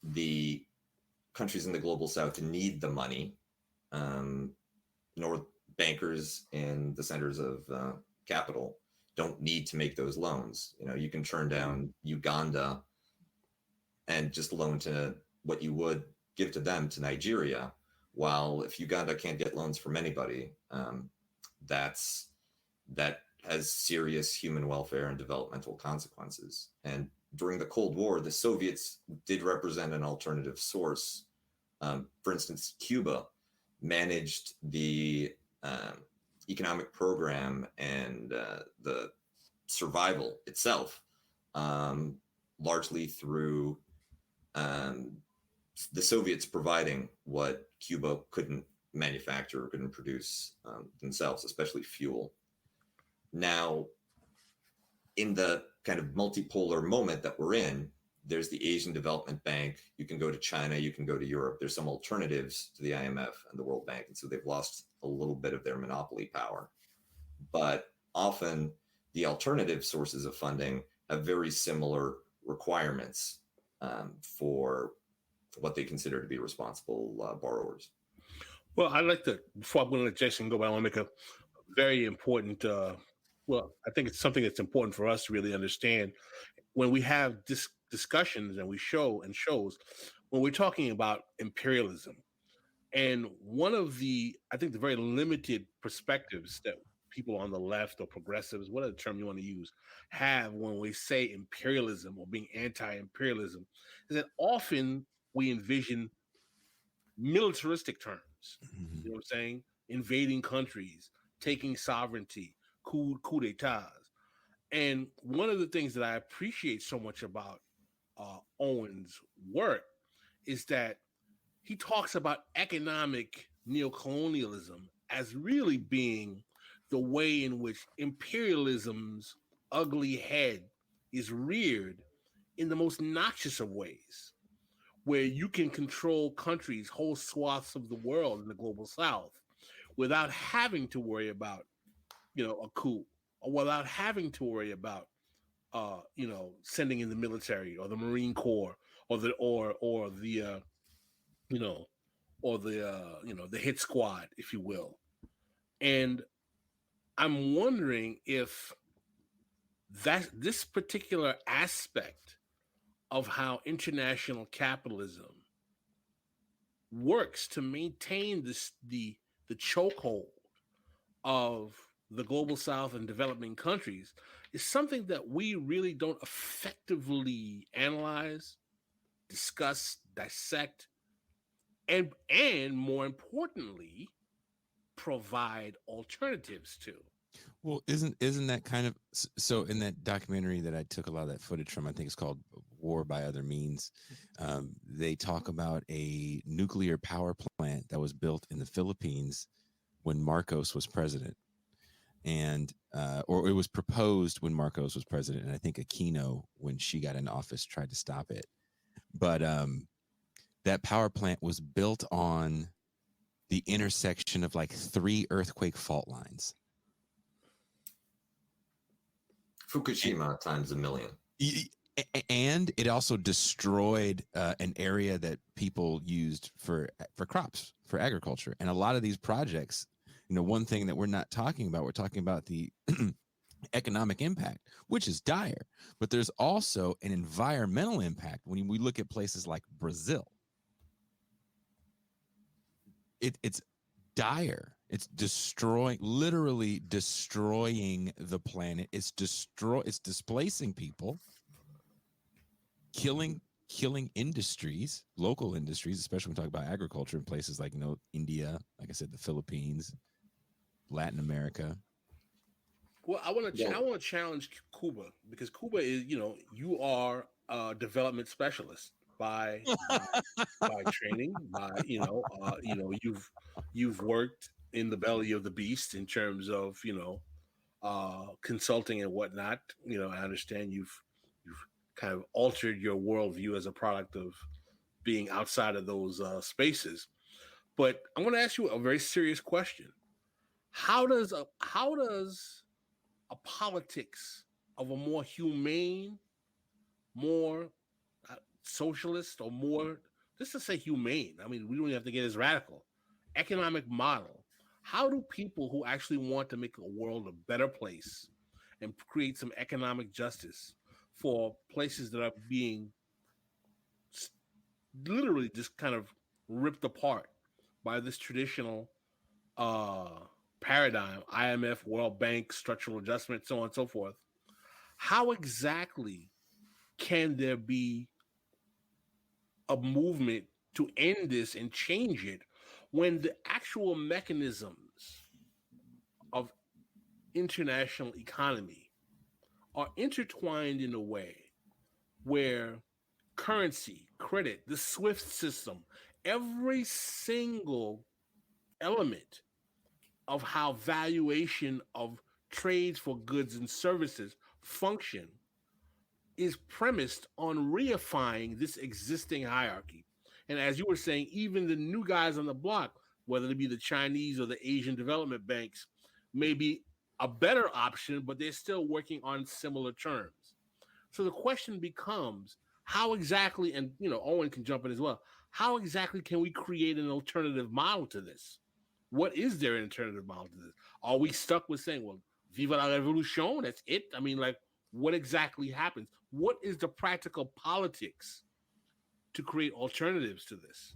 S3: The countries in the global south need the money. North bankers in the centers of capital don't need to make those loans. You can turn down Uganda and just loan to what you would give to them to Nigeria. While if Uganda can't get loans from anybody, that has serious human welfare and developmental consequences. And during the Cold War, the Soviets did represent an alternative source. For instance, Cuba managed the economic program and the survival itself largely through the Soviets providing what Cuba couldn't manufacture or couldn't produce themselves, especially fuel. Now, in the kind of multipolar moment that we're in, there's the Asian Development Bank. You can go to China, you can go to Europe. There's some alternatives to the IMF and the World Bank. And so they've lost a little bit of their monopoly power. But often the alternative sources of funding have very similar requirements for what they consider to be responsible borrowers.
S2: Well, I'd like to, before I'm going to let Jason go, I want to make a very important, I think it's something that's important for us to really understand. when we have discussions and we shows when we're talking about imperialism. And one of I think the very limited perspectives that people on the left or progressives, whatever term you want to use, have when we say imperialism or being anti-imperialism is that often we envision militaristic terms.
S1: Mm-hmm.
S2: You know what I'm saying? Invading countries, taking sovereignty, coup d'etats. And one of the things that I appreciate so much about Owen's work is that he talks about economic neocolonialism as really being the way in which imperialism's ugly head is reared in the most noxious of ways, where you can control countries, whole swaths of the world in the global south without having to worry about, a coup, or without having to worry about, sending in the military or the Marine Corps or the the hit squad, if you will. And I'm wondering if this particular aspect of how international capitalism works to maintain the chokehold of the global south and developing countries is something that we really don't effectively analyze, discuss, dissect, and more importantly, provide alternatives to.
S1: Well, isn't that kind of so? In that documentary that I took a lot of that footage from, I think it's called "War by Other Means." They talk about a nuclear power plant that was built in the Philippines when Marcos was president, and or it was proposed when Marcos was president, and I think Aquino, when she got in office, tried to stop it. But that power plant was built on the intersection of like 3 earthquake fault lines.
S3: Fukushima times a million.
S1: And it also destroyed an area that people used for crops, for agriculture. And a lot of these projects, one thing that we're not talking about, we're talking about the economic impact, which is dire. But there's also an environmental impact when we look at places like Brazil. It's dire. It's literally destroying the planet. It's displacing people, killing industries, local industries, especially when we talk about agriculture in places like, India, like I said, the Philippines, Latin America.
S2: Well, I want to challenge Cuba, because Cuba is, you are a development specialist by training, you've worked in the belly of the beast in terms of consulting and whatnot. I understand you've kind of altered your worldview as a product of being outside of those spaces. But I'm going to ask you a very serious question: How does a politics of a more humane, more socialist, or more, just to say humane, I mean, we don't even have to get as radical, economic model, how do people who actually want to make a world a better place and create some economic justice for places that are being literally just kind of ripped apart by this traditional paradigm, IMF, World Bank, structural adjustment, so on and so forth, how exactly can there be a movement to end this and change it when the actual mechanisms of international economy are intertwined in a way where currency, credit, the SWIFT system, every single element of how valuation of trades for goods and services function is premised on reifying this existing hierarchy. And as you were saying, even the new guys on the block, whether it be the Chinese or the Asian development banks, may be a better option, but they're still working on similar terms. So the question becomes, how exactly, and Owen can jump in as well, how exactly can we create an alternative model to this? What is there an alternative model to this? Are we stuck with saying, well, viva la revolution, that's it? I mean, like, what exactly happens? What is the practical politics to create alternatives to this?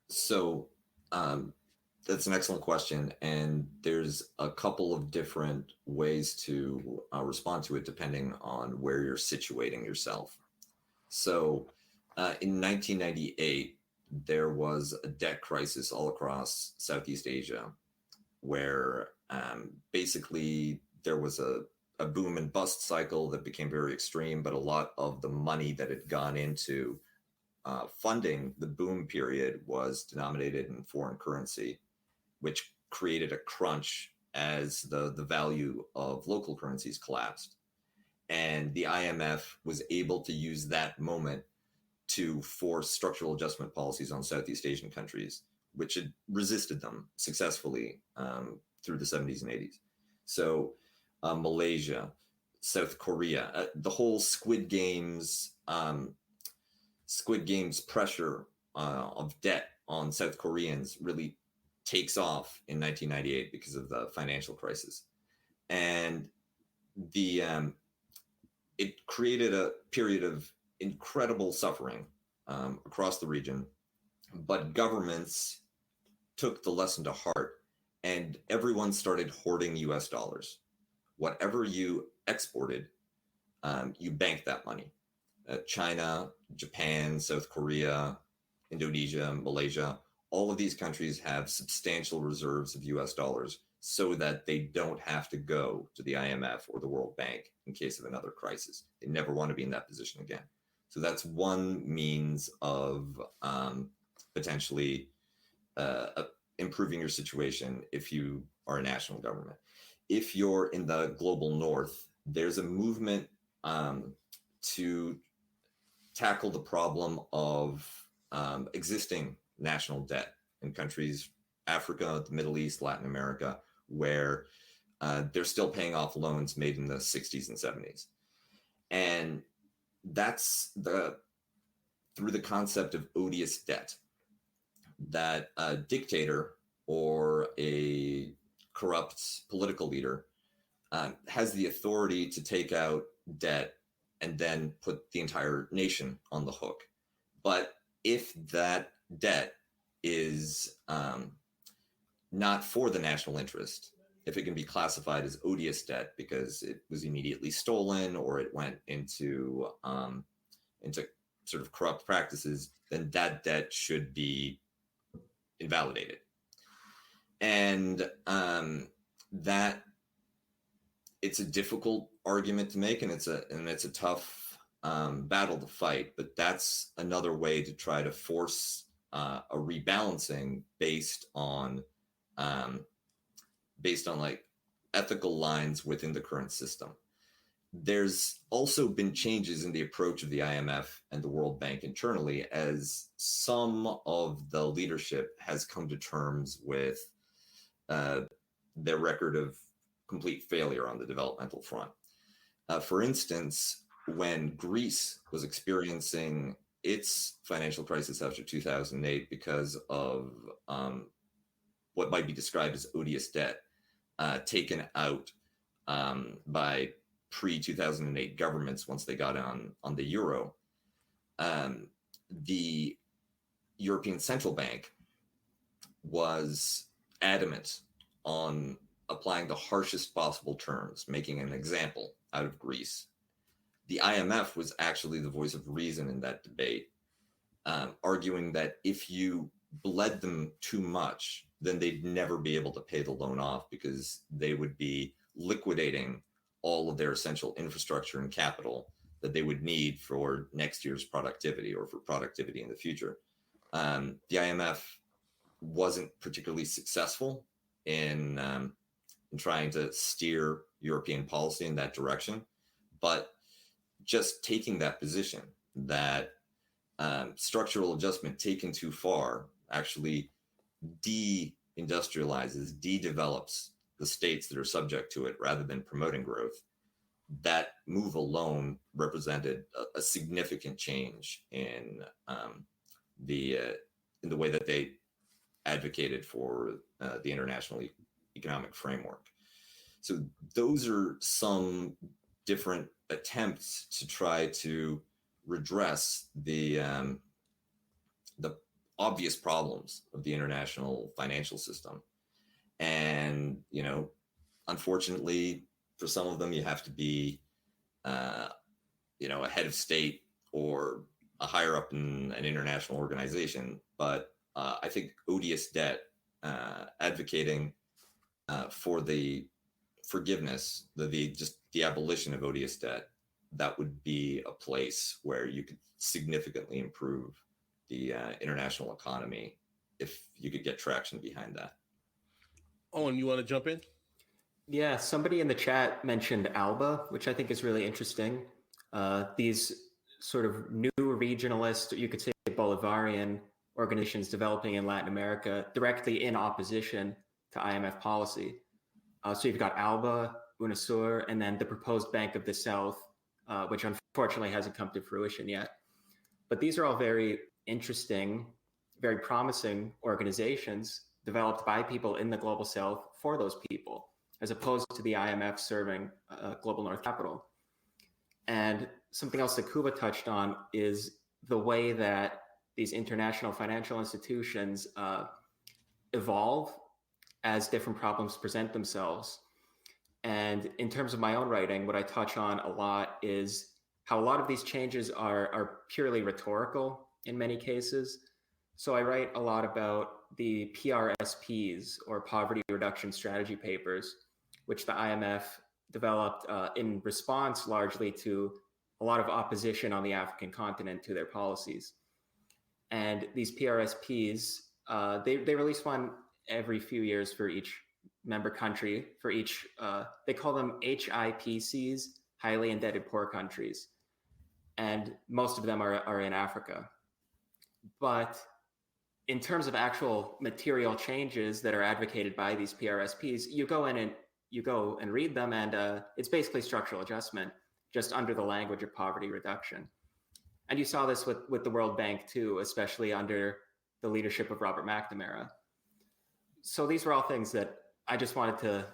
S3: So that's an excellent question, and there's a couple of different ways to respond to it depending on where you're situating yourself. So in 1998, there was a debt crisis all across Southeast Asia, where basically there was a boom and bust cycle that became very extreme, but a lot of the money that had gone into funding the boom period was denominated in foreign currency, which created a crunch as the value of local currencies collapsed. And the IMF was able to use that moment to force structural adjustment policies on Southeast Asian countries, which had resisted them successfully through the 70s and 80s. So Malaysia, South Korea, the whole Squid Games pressure of debt on South Koreans really takes off in 1998 because of the financial crisis. And it created a period of incredible suffering across the region, but governments took the lesson to heart and everyone started hoarding US dollars. Whatever you exported, you banked that money. China, Japan, South Korea, Indonesia, Malaysia, all of these countries have substantial reserves of US dollars so that they don't have to go to the IMF or the World Bank in case of another crisis. They never want to be in that position again. So that's one means of potentially improving your situation if you are a national government. If you're in the global north, there's a movement to tackle the problem of existing national debt in countries, Africa, the Middle East, Latin America, where they're still paying off loans made in the 60s and 70s. And that's through the concept of odious debt, that a dictator or a corrupt political leader has the authority to take out debt and then put the entire nation on the hook. But if that debt is not for the national interest, if it can be classified as odious debt because it was immediately stolen or it went into sort of corrupt practices, then that debt should be invalidated. And that it's a difficult argument to make, and it's a tough battle to fight. But that's another way to try to force a rebalancing based on like ethical lines within the current system. There's also been changes in the approach of the IMF and the World Bank internally, as some of the leadership has come to terms with their record of complete failure on the developmental front. For instance, when Greece was experiencing its financial crisis after 2008 because of what might be described as odious debt taken out by pre-2008 governments once they got on the euro, the European Central Bank was adamant on applying the harshest possible terms, making an example out of Greece. The IMF was actually the voice of reason in that debate, arguing that if you bled them too much, then they'd never be able to pay the loan off because they would be liquidating all of their essential infrastructure and capital that they would need for next year's productivity or for productivity in the future. The IMF wasn't particularly successful in trying to steer European policy in that direction, but just taking that position that structural adjustment taken too far actually de-industrializes, de-develops the states that are subject to it rather than promoting growth. That move alone represented a significant change in the way that they advocated for the international economic framework. So those are some different attempts to try to redress the obvious problems of the international financial system. And, you know, unfortunately, for some of them, you have to be, you know, a head of state or a higher up in an international organization. But I think odious debt, advocating for the forgiveness, the abolition of odious debt, that would be a place where you could significantly improve the international economy if you could get traction behind that.
S2: Owen, you want to jump in?
S8: Yeah, somebody in the chat mentioned ALBA, which I think is really interesting. These sort of new regionalist, you could say Bolivarian organizations developing in Latin America directly in opposition to IMF policy. So you've got ALBA, UNASUR, and then the proposed Bank of the South, which unfortunately hasn't come to fruition yet. But these are all very interesting, very promising organizations developed by people in the global South for those people, as opposed to the IMF serving global North capital. And something else that Kuba touched on is the way that these international financial institutions evolve as different problems present themselves. And in terms of my own writing, what I touch on a lot is how a lot of these changes are purely rhetorical in many cases. So I write a lot about the PRSPs, or poverty reduction strategy papers, which the IMF developed in response largely to a lot of opposition on the African continent to their policies. And these PRSPs, they release one every few years for each member country, for each, they call them HIPCs, highly indebted poor countries. And most of them are in Africa. But in terms of actual material changes that are advocated by these PRSPs, you go and read them, and it's basically structural adjustment, just under the language of poverty reduction. And you saw this with the World Bank too, especially under the leadership of Robert McNamara. So these were all things that I just wanted to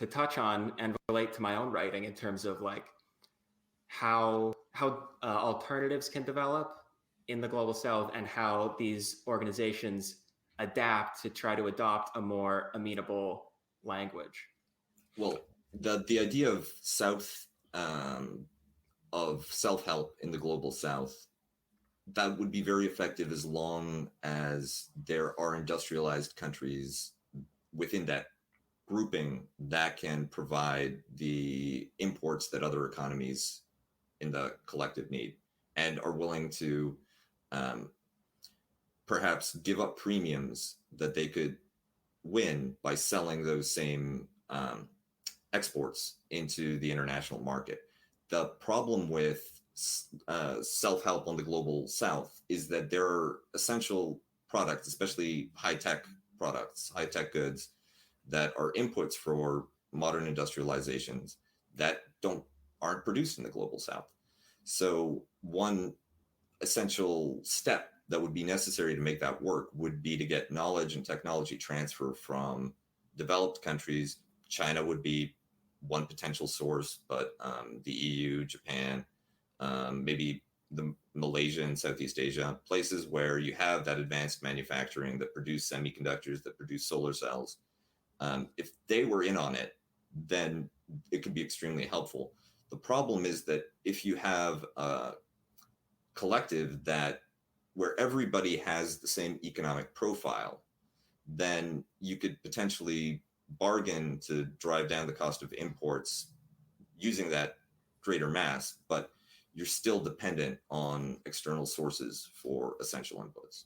S8: touch on and relate to my own writing in terms of like how alternatives can develop in the global South, and how these organizations adapt to try to adopt a more amenable language.
S3: Well, the idea of self-help in the global South, that would be very effective as long as there are industrialized countries within that grouping that can provide the imports that other economies in the collective need, and are willing to perhaps give up premiums that they could win by selling those same exports into the international market. The problem with self-help on the global South is that there are essential products, especially high-tech products, high-tech goods, that are inputs for modern industrializations that aren't produced in the global South. So one essential step that would be necessary to make that work would be to get knowledge and technology transfer from developed countries. China would be one potential source, but the EU, Japan, maybe the Malaysia and Southeast Asia, places where you have that advanced manufacturing that produce semiconductors, that produce solar cells. If they were in on it, then it could be extremely helpful. The problem is that if you have a collective where everybody has the same economic profile, then you could potentially bargain to drive down the cost of imports using that greater mass, but you're still dependent on external sources for essential inputs.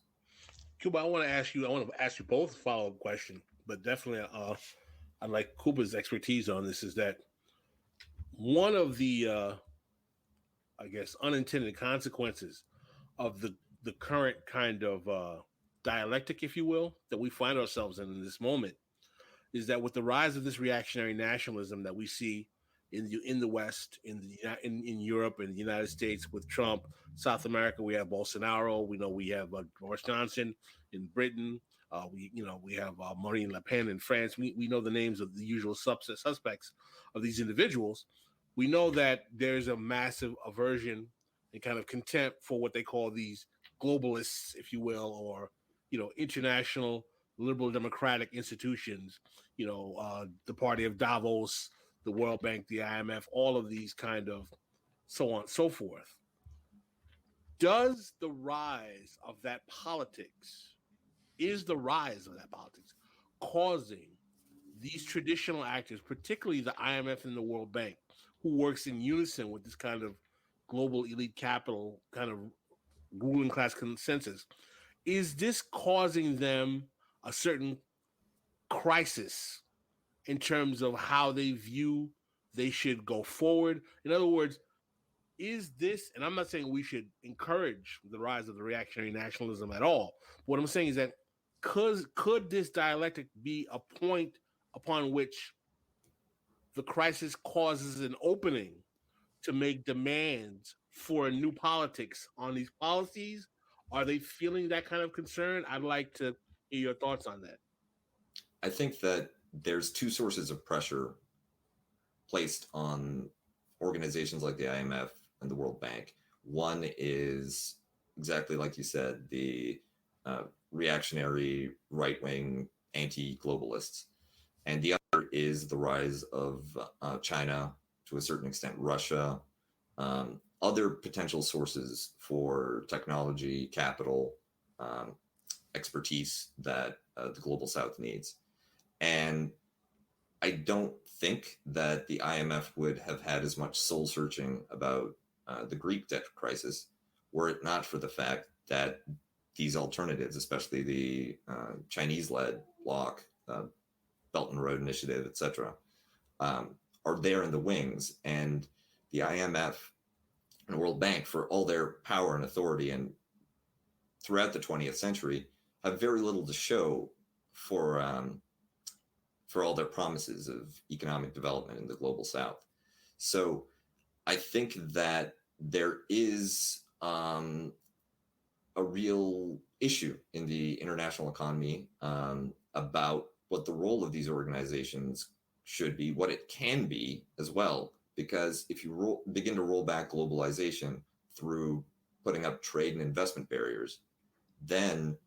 S2: Kuba, I want to ask you both a follow-up question, but definitely I'd like Kuba's expertise on this. Is that one of the I guess unintended consequences of the current kind of dialectic, if you will, that we find ourselves in this moment, is that with the rise of this reactionary nationalism that we see in the West, in Europe, in the United States with Trump, South America, we have Bolsonaro. We know we have Boris Johnson in Britain. We have Marine Le Pen in France. We know the names of the usual suspects of these individuals. we know that there's a massive aversion and kind of contempt for what they call these globalists, if you will, or international liberal democratic institutions. The party of Davos, the World Bank, the IMF, all of these kind of so on and so forth. Is the rise of that politics causing these traditional actors, particularly the IMF and the World Bank, who works in unison with this kind of global elite capital kind of ruling class consensus, is this causing them a certain crisis in terms of how they view they should go forward? In other words, is this, and I'm not saying we should encourage the rise of the reactionary nationalism at all. What I'm saying is that could this dialectic be a point upon which the crisis causes an opening to make demands for a new politics on these policies? Are they feeling that kind of concern? I'd like to hear your thoughts on that.
S3: I think that there's two sources of pressure placed on organizations like the IMF and the World Bank. One is exactly like you said, the reactionary right-wing anti-globalists. And the other is the rise of China, to a certain extent, Russia, other potential sources for technology, capital, expertise that the global South needs. And I don't think that the IMF would have had as much soul searching about the Greek debt crisis were it not for the fact that these alternatives, especially the Chinese-led bloc, Belt and Road Initiative, etc., are there in the wings. And the IMF and World Bank, for all their power and authority and throughout the 20th century, have very little to show for all their promises of economic development in the global South. So I think that there is a real issue in the international economy about what the role of these organizations should be, what it can be as well. Because if you begin to roll back globalization through putting up trade and investment barriers, then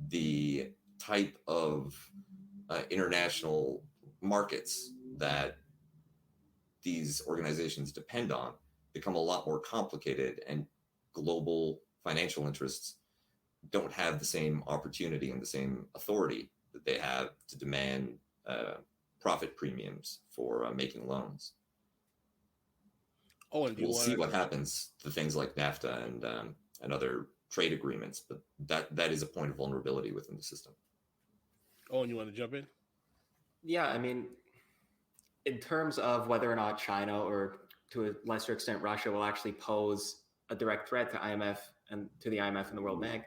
S3: the type of international markets that these organizations depend on become a lot more complicated, and global financial interests don't have the same opportunity and the same authority that they have to demand profit premiums for making loans.
S2: Owen,
S3: we'll see what happens to things like NAFTA and other trade agreements, but that is a point of vulnerability within the system.
S2: Owen, you want to jump in?
S8: Yeah, I mean, in terms of whether or not China, or to a lesser extent Russia, will actually pose a direct threat to the IMF and the World Bank,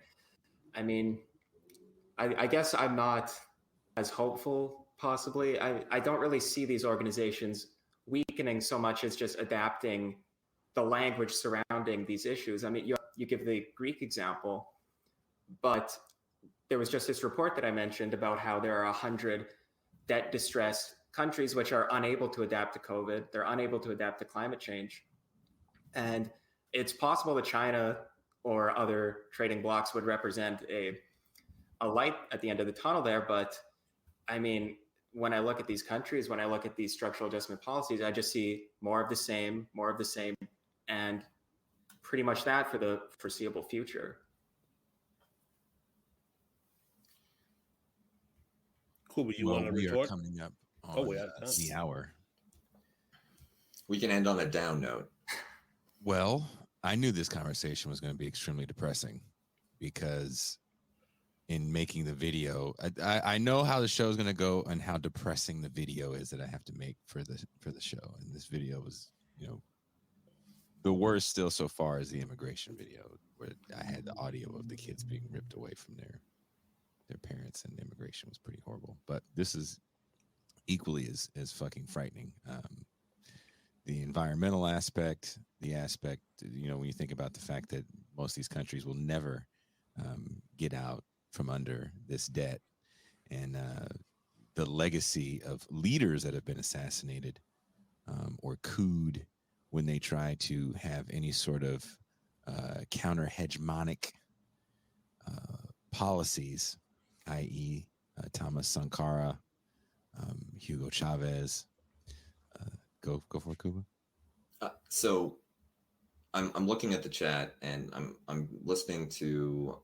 S8: I mean, I guess I'm not as hopeful, possibly. I don't really see these organizations weakening so much as just adapting the language surrounding these issues. I mean, you give the Greek example, but there was just this report that I mentioned about how there are 100 debt-distressed countries which are unable to adapt to COVID. They're unable to adapt to climate change. And it's possible that China or other trading blocs would represent a light at the end of the tunnel there. But I mean, when I look at these countries, when I look at these structural adjustment policies, I just see more of the same, and pretty much that for the foreseeable future.
S2: Cool, but you want to retort?
S1: We are coming up on the hour.
S3: We can end on a down note.
S1: Well, I knew this conversation was going to be extremely depressing because in making the video, I know how the show is going to go and how depressing the video is that I have to make for the show. And this video was, the worst still so far is the immigration video, where I had the audio of the kids being ripped away from their parents, and the immigration was pretty horrible. But this is equally as fucking frightening. The environmental aspect, the aspect, when you think about the fact that most of these countries will never get out from under this debt, and the legacy of leaders that have been assassinated or couped when they try to have any sort of counter hegemonic policies, i.e., Thomas Sankara, Hugo Chavez. Go for it, Kuba.
S3: So I'm looking at the chat and I'm listening to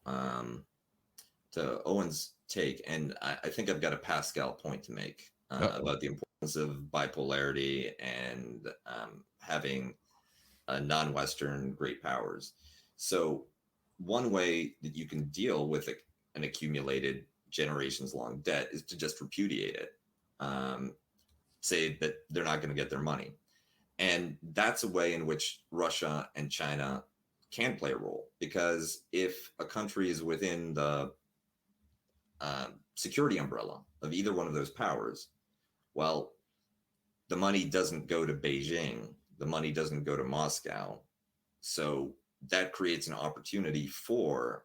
S3: Owen's take, and I think I've got a Pascal point to make about the importance of bipolarity and having non-Western great powers. So one way that you can deal with an accumulated generations-long debt is to just repudiate it. Say that they're not going to get their money. And that's a way in which Russia and China can play a role, because if a country is within the security umbrella of either one of those powers, well, the money doesn't go to Beijing, the money doesn't go to Moscow. So that creates an opportunity for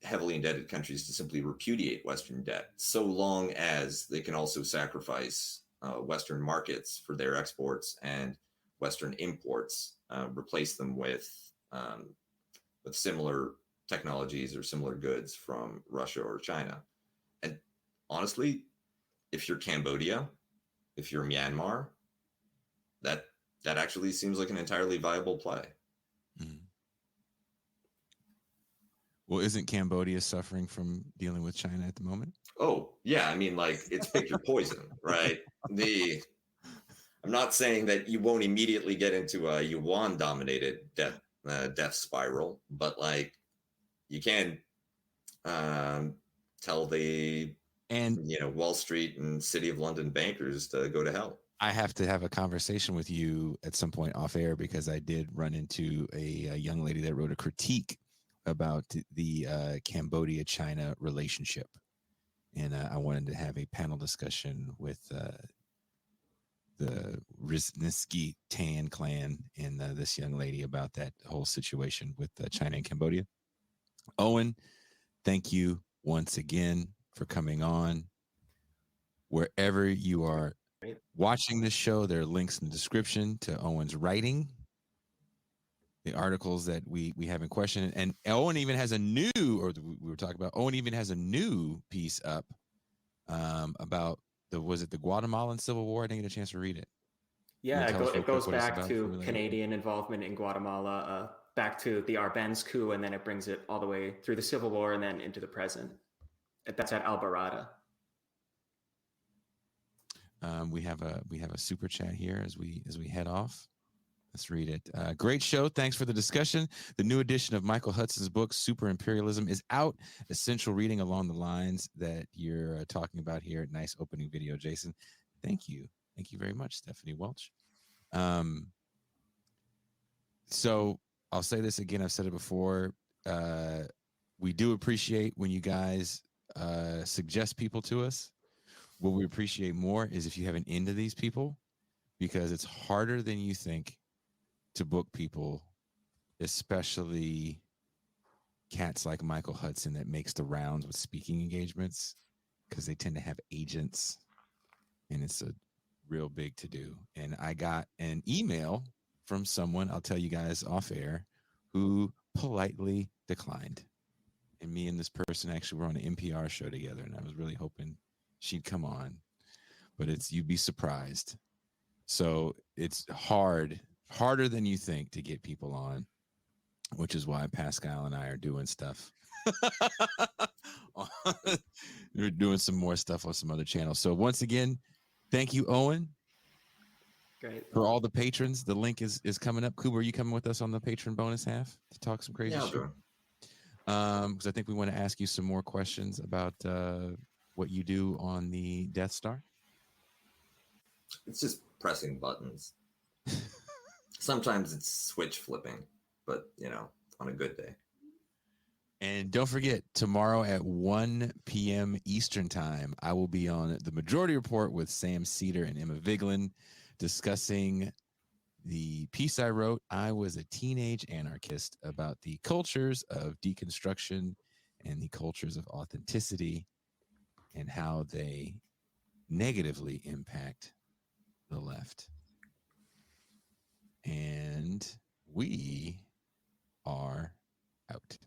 S3: heavily indebted countries to simply repudiate Western debt, so long as they can also sacrifice Western markets for their exports and Western imports, replace them with similar technologies or similar goods from Russia or China. And honestly, if you're Cambodia, if you're Myanmar, that actually seems like an entirely viable play.
S1: Mm. Well, isn't Cambodia suffering from dealing with China at the moment?
S3: Oh, yeah. I mean, like, it's pick your poison, right? I'm not saying that you won't immediately get into a yuan-dominated death spiral, but, like, you can tell the Wall Street and City of London bankers to go to hell.
S1: I have to have a conversation with you at some point off air, because I did run into a young lady that wrote a critique about the Cambodia-China relationship. And I wanted to have a panel discussion with the Rizniski Tan clan and this young lady about that whole situation with China and Cambodia. Owen, thank you once again for coming on. Wherever you are watching this show, there are links in the description to Owen's writing, the articles that we have in question. And Owen even has a new, or we were talking about, Owen even has a new piece up about was it the Guatemalan Civil War? I didn't get a chance to read it.
S8: Yeah, it goes back to Canadian involvement in Guatemala, back to the Arbenz coup, and then it brings it all the way through the Civil War and then into the present. That's at Alborada.
S1: We have a super chat here as we head off. Let's read it. Great show. Thanks for the discussion. The new edition of Michael Hudson's book, Super Imperialism, is out. Essential reading along the lines that you're talking about here. Nice opening video, Jason. Thank you. Thank you very much, Stephanie Welch. So I'll say this again. I've said it before. We do appreciate when you guys suggest people to us. What we appreciate more is if you have an end to these people, because it's harder than you think to book people, especially cats like Michael Hudson that makes the rounds with speaking engagements, because they tend to have agents, and it's a real big to do. And I got an email from someone, I'll tell you guys off air, who politely declined. And me and this person actually were on an NPR show together, and I was really hoping she'd come on, but you'd be surprised. So it's harder than you think to get people on, which is why Pascal and I are doing stuff. We're doing some more stuff on some other channels. So once again, thank you, Owen.
S8: Great.
S1: For all the patrons, the link is coming up. Kuba, are you coming with us on the patron bonus half to talk some crazy shit?
S3: Sure.
S1: Because I think we want to ask you some more questions about what you do on the Death Star.
S3: It's just pressing buttons. Sometimes it's switch flipping, but on a good day.
S1: And don't forget, tomorrow at 1 p.m. Eastern time, I will be on The Majority Report with Sam Cedar and Emma Vigeland, discussing the piece I wrote, I Was a Teenage Anarchist, about the cultures of deconstruction and the cultures of authenticity and how they negatively impact the left. And we are out.